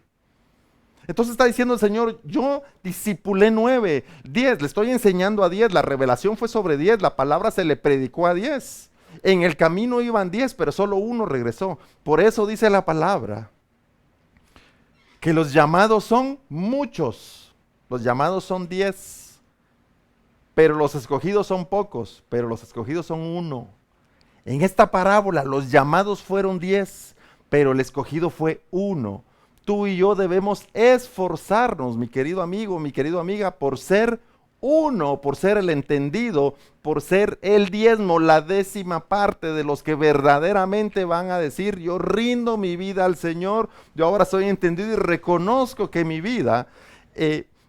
Entonces está diciendo el Señor: yo discipulé 9, 10. Le estoy enseñando a 10. La revelación fue sobre 10. La palabra se le predicó a 10. En el camino iban 10, pero solo 1 regresó. Por eso dice la palabra que los llamados son muchos. Los llamados son 10, pero los escogidos son pocos, pero los escogidos son 1. En esta parábola los llamados fueron 10, pero el escogido fue 1. Tú y yo debemos esforzarnos, mi querido amigo, mi querida amiga, por ser 1, por ser el entendido, por ser el diezmo, la 10ª parte de los que verdaderamente van a decir: yo rindo mi vida al Señor, yo ahora soy entendido y reconozco que mi vida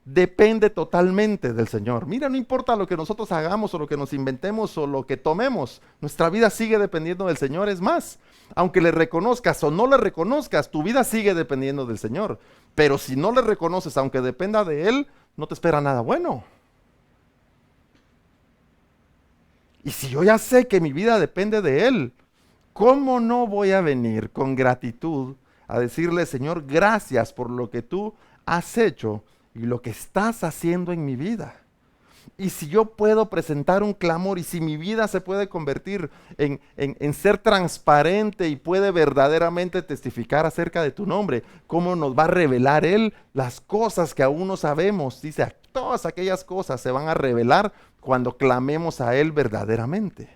depende totalmente del Señor. Mira, no importa lo que nosotros hagamos o lo que nos inventemos o lo que tomemos, nuestra vida sigue dependiendo del Señor. Es más, aunque le reconozcas o no le reconozcas, tu vida sigue dependiendo del Señor. Pero si no le reconoces, aunque dependa de Él, no te espera nada bueno. Y si yo ya sé que mi vida depende de Él, ¿cómo no voy a venir con gratitud a decirle: Señor, gracias por lo que tú has hecho y lo que estás haciendo en mi vida? Y si yo puedo presentar un clamor, y si mi vida se puede convertir en ser transparente y puede verdaderamente testificar acerca de tu nombre, ¿cómo nos va a revelar Él las cosas que aún no sabemos? Dice: todas aquellas cosas se van a revelar cuando clamemos a Él verdaderamente.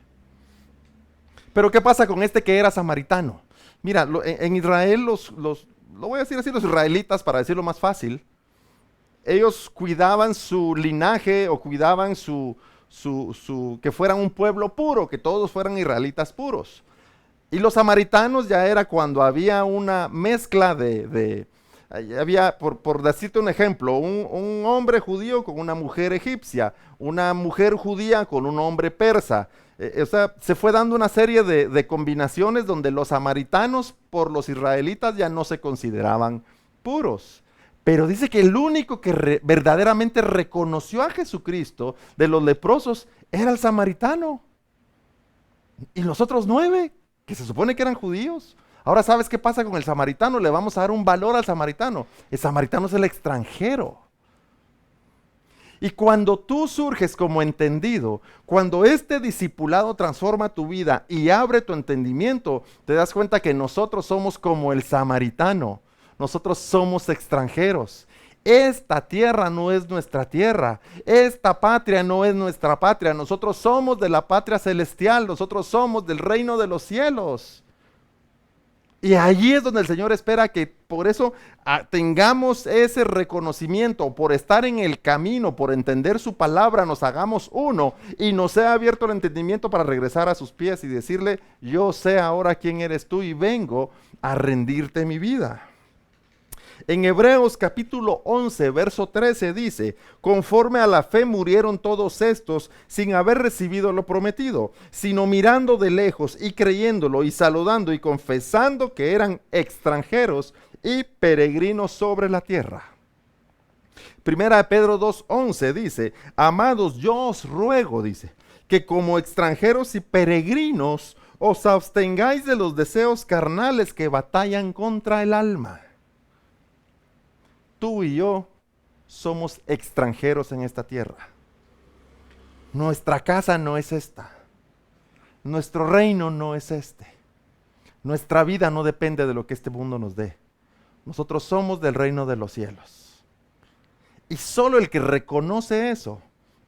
Pero ¿qué pasa con este que era samaritano? Mira, en Israel, lo voy a decir así, los israelitas, para decirlo más fácil, ellos cuidaban su linaje o cuidaban que fueran un pueblo puro, que todos fueran israelitas puros. Y los samaritanos ya era cuando había una mezcla había, por decirte un ejemplo, un hombre judío con una mujer egipcia, una mujer judía con un hombre persa. O sea, se fue dando una serie de combinaciones donde los samaritanos por los israelitas ya no se consideraban puros. Pero dice que el único que verdaderamente reconoció a Jesucristo de los leprosos era el samaritano. ¿Y los otros 9, que se supone que eran judíos? Ahora, ¿sabes qué pasa con el samaritano? Le vamos a dar un valor al samaritano. El samaritano es el extranjero. Y cuando tú surges como entendido, cuando este discipulado transforma tu vida y abre tu entendimiento, te das cuenta que nosotros somos como el samaritano. Nosotros somos extranjeros. Esta tierra no es nuestra tierra. Esta patria no es nuestra patria. Nosotros somos de la patria celestial. Nosotros somos del reino de los cielos. Y allí es donde el Señor espera que por eso tengamos ese reconocimiento, por estar en el camino, por entender su palabra, nos hagamos uno y nos sea abierto el entendimiento para regresar a sus pies y decirle, yo sé ahora quién eres tú y vengo a rendirte mi vida. En Hebreos capítulo 11, verso 13 dice, conforme a la fe murieron todos estos sin haber recibido lo prometido, sino mirando de lejos y creyéndolo y saludando y confesando que eran extranjeros y peregrinos sobre la tierra. Primera de Pedro 2:11 dice, amados, yo os ruego, dice, que como extranjeros y peregrinos os abstengáis de los deseos carnales que batallan contra el alma. Tú y yo somos extranjeros en esta tierra. Nuestra casa no es esta. Nuestro reino no es este. Nuestra vida no depende de lo que este mundo nos dé. Nosotros somos del reino de los cielos. Y solo el que reconoce eso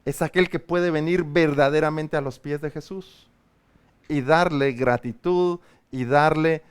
es aquel que puede venir verdaderamente a los pies de Jesús y darle gratitud y darle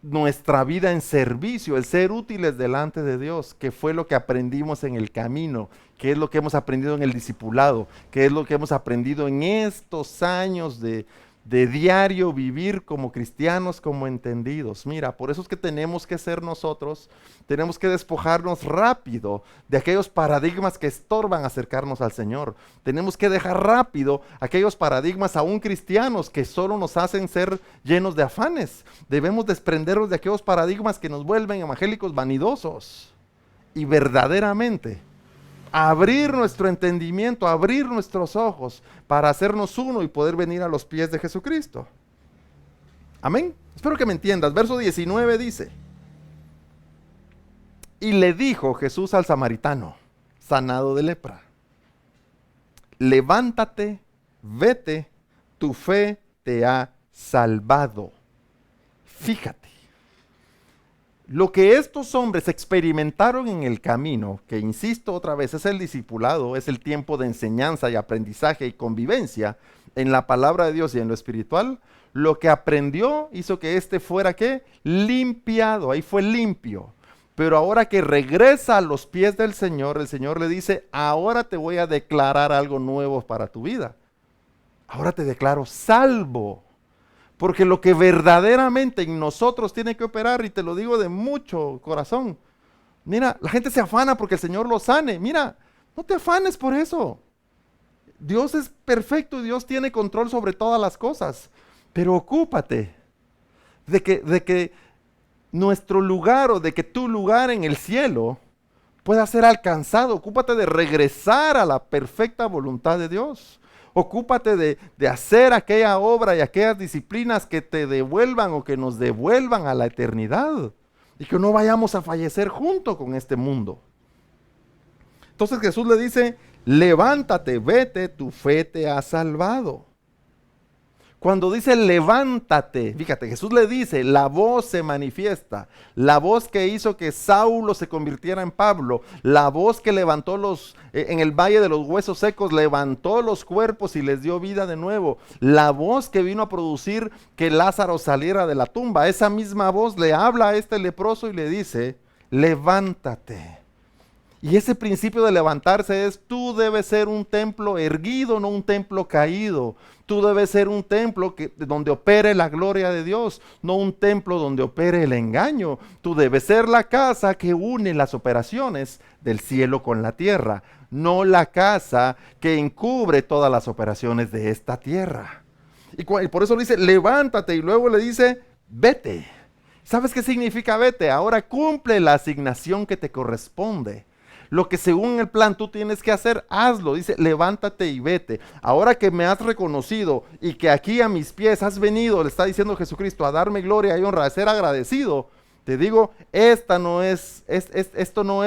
nuestra vida en servicio, el ser útiles delante de Dios, que fue lo que aprendimos en el camino, que es lo que hemos aprendido en el discipulado, que es lo que hemos aprendido en estos años de diario vivir como cristianos, como entendidos. Mira, por eso es que tenemos que ser nosotros, tenemos que despojarnos rápido de aquellos paradigmas que estorban acercarnos al Señor. Tenemos que dejar rápido aquellos paradigmas aún cristianos que solo nos hacen ser llenos de afanes. Debemos desprendernos de aquellos paradigmas que nos vuelven evangélicos vanidosos y verdaderamente abrir nuestro entendimiento, abrir nuestros ojos para hacernos uno y poder venir a los pies de Jesucristo. Amén. Espero que me entiendas. Verso 19 dice, y le dijo Jesús al samaritano, sanado de lepra, levántate, vete, tu fe te ha salvado. Fíjate. Lo que estos hombres experimentaron en el camino, que insisto otra vez, es el discipulado, es el tiempo de enseñanza y aprendizaje y convivencia en la palabra de Dios y en lo espiritual, lo que aprendió hizo que éste fuera, ¿qué? Limpiado, ahí fue limpio. Pero ahora que regresa a los pies del Señor, el Señor le dice, ahora te voy a declarar algo nuevo para tu vida. Ahora te declaro salvo. Porque lo que verdaderamente en nosotros tiene que operar, y te lo digo de mucho corazón, mira, la gente se afana porque el Señor lo sane. Mira, no te afanes por eso. Dios es perfecto y Dios tiene control sobre todas las cosas. Pero ocúpate de que nuestro lugar o de que tu lugar en el cielo pueda ser alcanzado. Ocúpate de regresar a la perfecta voluntad de Dios. Ocúpate de hacer aquella obra y aquellas disciplinas que te devuelvan o que nos devuelvan a la eternidad y que no vayamos a fallecer junto con este mundo. Entonces Jesús le dice, levántate, vete, tu fe te ha salvado. Cuando dice levántate, fíjate, Jesús le dice, la voz se manifiesta, la voz que hizo que Saulo se convirtiera en Pablo, la voz que levantó en el valle de los huesos secos, levantó los cuerpos y les dio vida de nuevo, la voz que vino a producir que Lázaro saliera de la tumba, esa misma voz le habla a este leproso y le dice, levántate. Y ese principio de levantarse es, tú debes ser un templo erguido, no un templo caído. Tú debes ser un templo donde opere la gloria de Dios, no un templo donde opere el engaño. Tú debes ser la casa que une las operaciones del cielo con la tierra, no la casa que encubre todas las operaciones de esta tierra. Y por eso le dice, levántate, y luego le dice, vete. ¿Sabes qué significa vete? Ahora cumple la asignación que te corresponde. lo que según el plan tú tienes que hacer, hazlo. Dice, levántate y vete. Ahora que me has reconocido y que aquí a mis pies has venido, le está diciendo Jesucristo, a darme gloria y honra, a ser agradecido, te digo, esto no es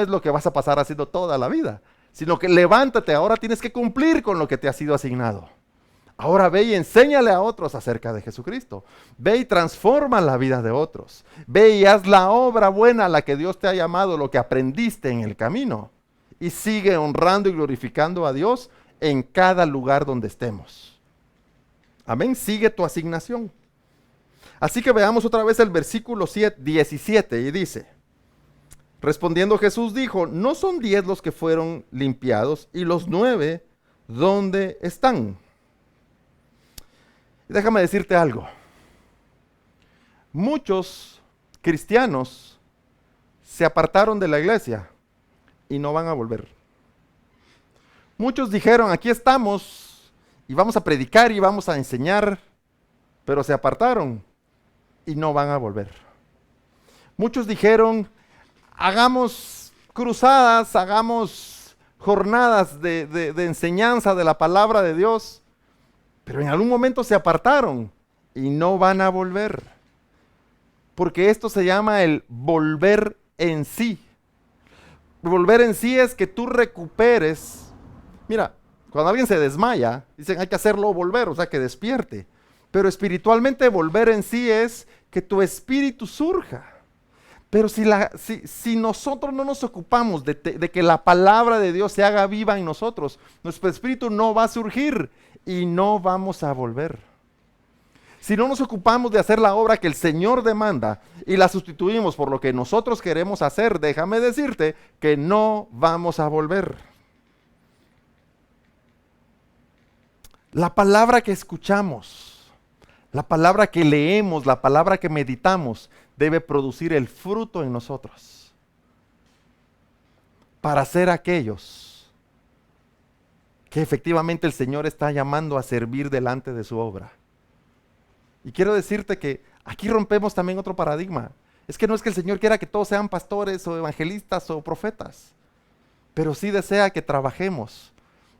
lo que vas a pasar haciendo toda la vida, sino que levántate, ahora tienes que cumplir con lo que te ha sido asignado. Ahora ve y enséñale a otros acerca de Jesucristo. Ve y transforma la vida de otros. Ve y haz la obra buena a la que Dios te ha llamado, lo que aprendiste en el camino. Y sigue honrando y glorificando a Dios en cada lugar donde estemos. Amén, sigue tu asignación. Así que veamos otra vez el versículo 17 y dice, respondiendo Jesús dijo, ¿no son 10 los que fueron limpiados y los 9 dónde están? Déjame decirte algo. Muchos cristianos se apartaron de la iglesia y no van a volver. Muchos dijeron, aquí estamos y vamos a predicar y vamos a enseñar, pero se apartaron y no van a volver. Muchos dijeron, hagamos cruzadas, hagamos jornadas de enseñanza de la palabra de Dios, pero en algún momento se apartaron y no van a volver. Porque esto se llama el volver en sí. Volver en sí es que tú recuperes. Mira, cuando alguien se desmaya, dicen hay que hacerlo volver, o sea que despierte. Pero espiritualmente volver en sí es que tu espíritu surja. Pero si nosotros no nos ocupamos de que la palabra de Dios se haga viva en nosotros, nuestro espíritu no va a surgir y no vamos a volver. Si no nos ocupamos de hacer la obra que el Señor demanda y la sustituimos por lo que nosotros queremos hacer, déjame decirte que no vamos a volver. La palabra que escuchamos, la palabra que leemos, la palabra que meditamos, debe producir el fruto en nosotros para ser aquellos que efectivamente el Señor está llamando a servir delante de su obra. Y quiero decirte que aquí rompemos también otro paradigma. Es que no es que el Señor quiera que todos sean pastores o evangelistas o profetas, pero sí desea que trabajemos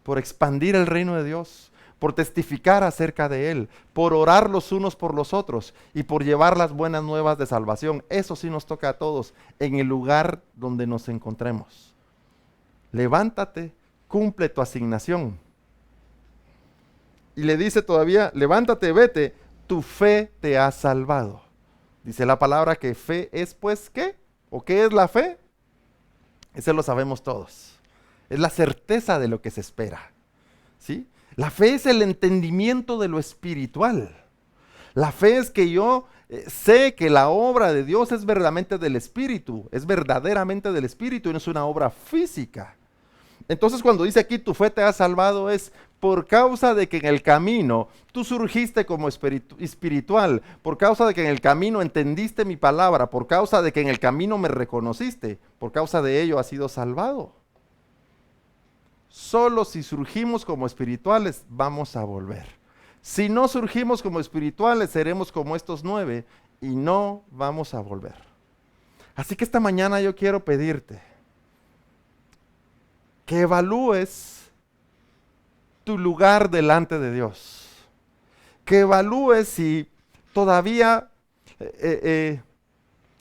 por expandir el reino de Dios, por testificar acerca de Él, por orar los unos por los otros y por llevar las buenas nuevas de salvación. Eso sí nos toca a todos en el lugar donde nos encontremos. Levántate, cumple tu asignación. Y le dice todavía, levántate, vete, tu fe te ha salvado. Dice la palabra que fe es pues ¿qué? ¿O qué es la fe? Eso lo sabemos todos. Es la certeza de lo que se espera. ¿Sí? La fe es el entendimiento de lo espiritual. La fe es que yo sé que la obra de Dios es verdaderamente del Espíritu, y no es una obra física. Entonces cuando dice aquí tu fe te ha salvado es por causa de que en el camino tú surgiste como espiritual, por causa de que en el camino entendiste mi palabra, por causa de que en el camino me reconociste, por causa de ello has sido salvado. Solo si surgimos como espirituales vamos a volver. Si no surgimos como espirituales seremos como estos 9 y no vamos a volver. Así que esta mañana yo quiero pedirte que evalúes tu lugar delante de Dios. Que evalúes si todavía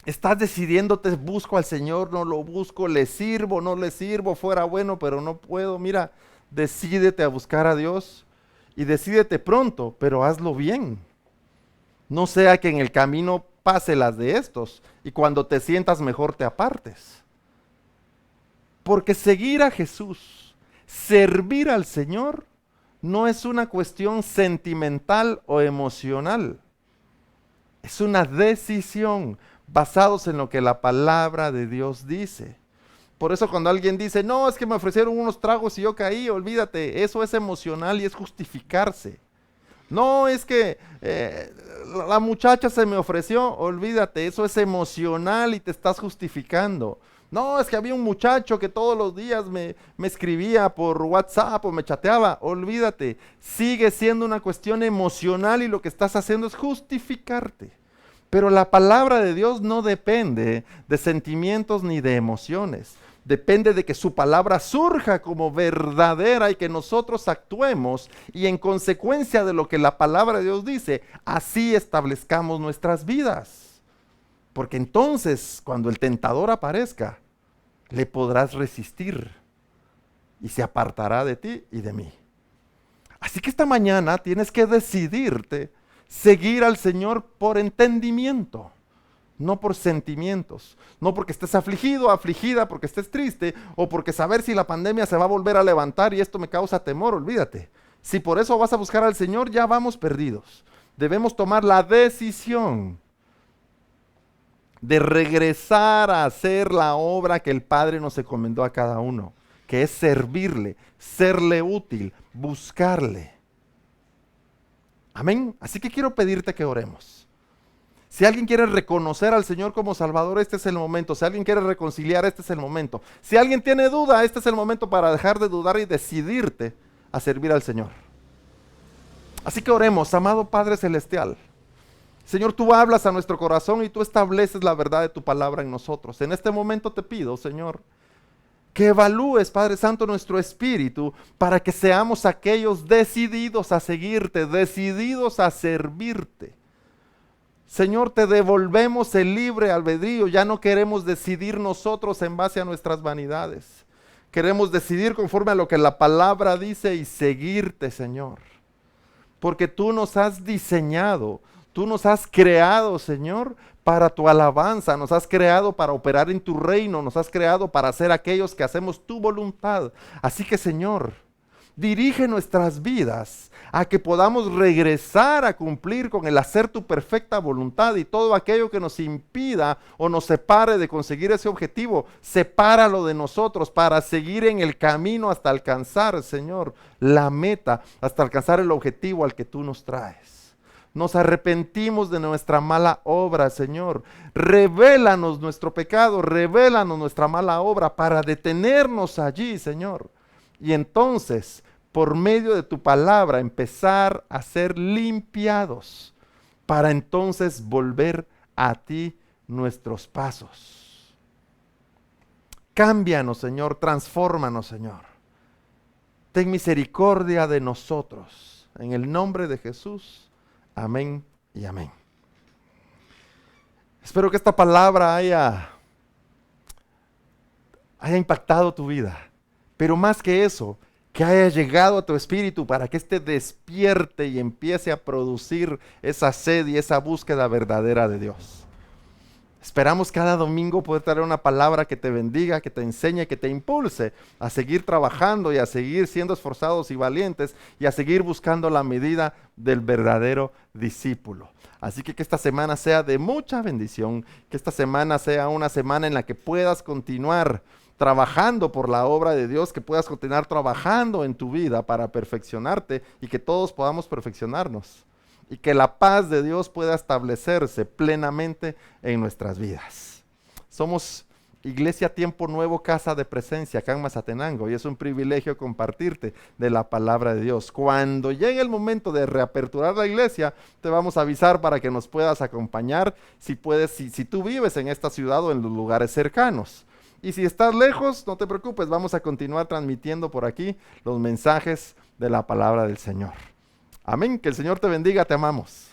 estás decidiéndote, busco al Señor, no lo busco, le sirvo, no le sirvo, fuera bueno, pero no puedo. Mira, decídete a buscar a Dios y decídete pronto, pero hazlo bien. No sea que en el camino pase las de estos y cuando te sientas mejor te apartes. Porque seguir a Jesús, servir al Señor, no es una cuestión sentimental o emocional. Es una decisión basados en lo que la palabra de Dios dice. Por eso cuando alguien dice, no, es que me ofrecieron unos tragos y yo caí, olvídate, eso es emocional y es justificarse. No, es que la muchacha se me ofreció, olvídate, eso es emocional y te estás justificando. No, es que había un muchacho que todos los días me escribía por WhatsApp o me chateaba, olvídate, sigue siendo una cuestión emocional y lo que estás haciendo es justificarte. Pero la palabra de Dios no depende de sentimientos ni de emociones. Depende de que su palabra surja como verdadera y que nosotros actuemos y en consecuencia de lo que la palabra de Dios dice, así establezcamos nuestras vidas. Porque entonces, cuando el tentador aparezca, le podrás resistir y se apartará de ti y de mí. Así que esta mañana tienes que decidirte seguir al Señor por entendimiento, no por sentimientos, no porque estés afligido, afligida, porque estés triste o porque saber si la pandemia se va a volver a levantar y esto me causa temor, olvídate. Si por eso vas a buscar al Señor, ya vamos perdidos. Debemos tomar la decisión de regresar a hacer la obra que el Padre nos encomendó a cada uno, que es servirle, serle útil, buscarle. Amén. Así que quiero pedirte que oremos. Si alguien quiere reconocer al Señor como Salvador, este es el momento. Si alguien quiere reconciliar, este es el momento. Si alguien tiene duda, este es el momento para dejar de dudar y decidirte a servir al Señor. Así que oremos, amado Padre Celestial. Señor, tú hablas a nuestro corazón y tú estableces la verdad de tu palabra en nosotros. En este momento te pido, Señor, que evalúes, Padre Santo, nuestro espíritu para que seamos aquellos decididos a seguirte, decididos a servirte. Señor, te devolvemos el libre albedrío. Ya no queremos decidir nosotros en base a nuestras vanidades. Queremos decidir conforme a lo que la palabra dice y seguirte, Señor. Porque tú nos has diseñado, tú nos has creado, Señor, para tu alabanza, nos has creado para operar en tu reino, nos has creado para ser aquellos que hacemos tu voluntad. Así que, Señor, dirige nuestras vidas a que podamos regresar a cumplir con el hacer tu perfecta voluntad y todo aquello que nos impida o nos separe de conseguir ese objetivo, sepáralo de nosotros para seguir en el camino hasta alcanzar, Señor, la meta, hasta alcanzar el objetivo al que tú nos traes. Nos arrepentimos de nuestra mala obra, Señor. Revélanos nuestro pecado, revélanos nuestra mala obra para detenernos allí, Señor. Y entonces, por medio de tu palabra, empezar a ser limpiados, para entonces volver a ti nuestros pasos. Cámbianos, Señor, transfórmanos, Señor. Ten misericordia de nosotros. En el nombre de Jesús. Amén y amén. Espero que esta palabra haya impactado tu vida, pero más que eso, que haya llegado a tu espíritu para que éste despierte y empiece a producir esa sed y esa búsqueda verdadera de Dios. Esperamos cada domingo poder traer una palabra que te bendiga, que te enseñe, que te impulse a seguir trabajando y a seguir siendo esforzados y valientes y a seguir buscando la medida del verdadero discípulo. Así que esta semana sea de mucha bendición, que esta semana sea una semana en la que puedas continuar trabajando por la obra de Dios, que puedas continuar trabajando en tu vida para perfeccionarte y que todos podamos perfeccionarnos. Y que la paz de Dios pueda establecerse plenamente en nuestras vidas. Somos Iglesia Tiempo Nuevo, Casa de Presencia, acá en Mazatenango, y es un privilegio compartirte de la palabra de Dios. Cuando llegue el momento de reaperturar la iglesia, te vamos a avisar para que nos puedas acompañar, si puedes, si tú vives en esta ciudad o en los lugares cercanos. Y si estás lejos, no te preocupes, vamos a continuar transmitiendo por aquí los mensajes de la palabra del Señor. Amén, que el Señor te bendiga, te amamos.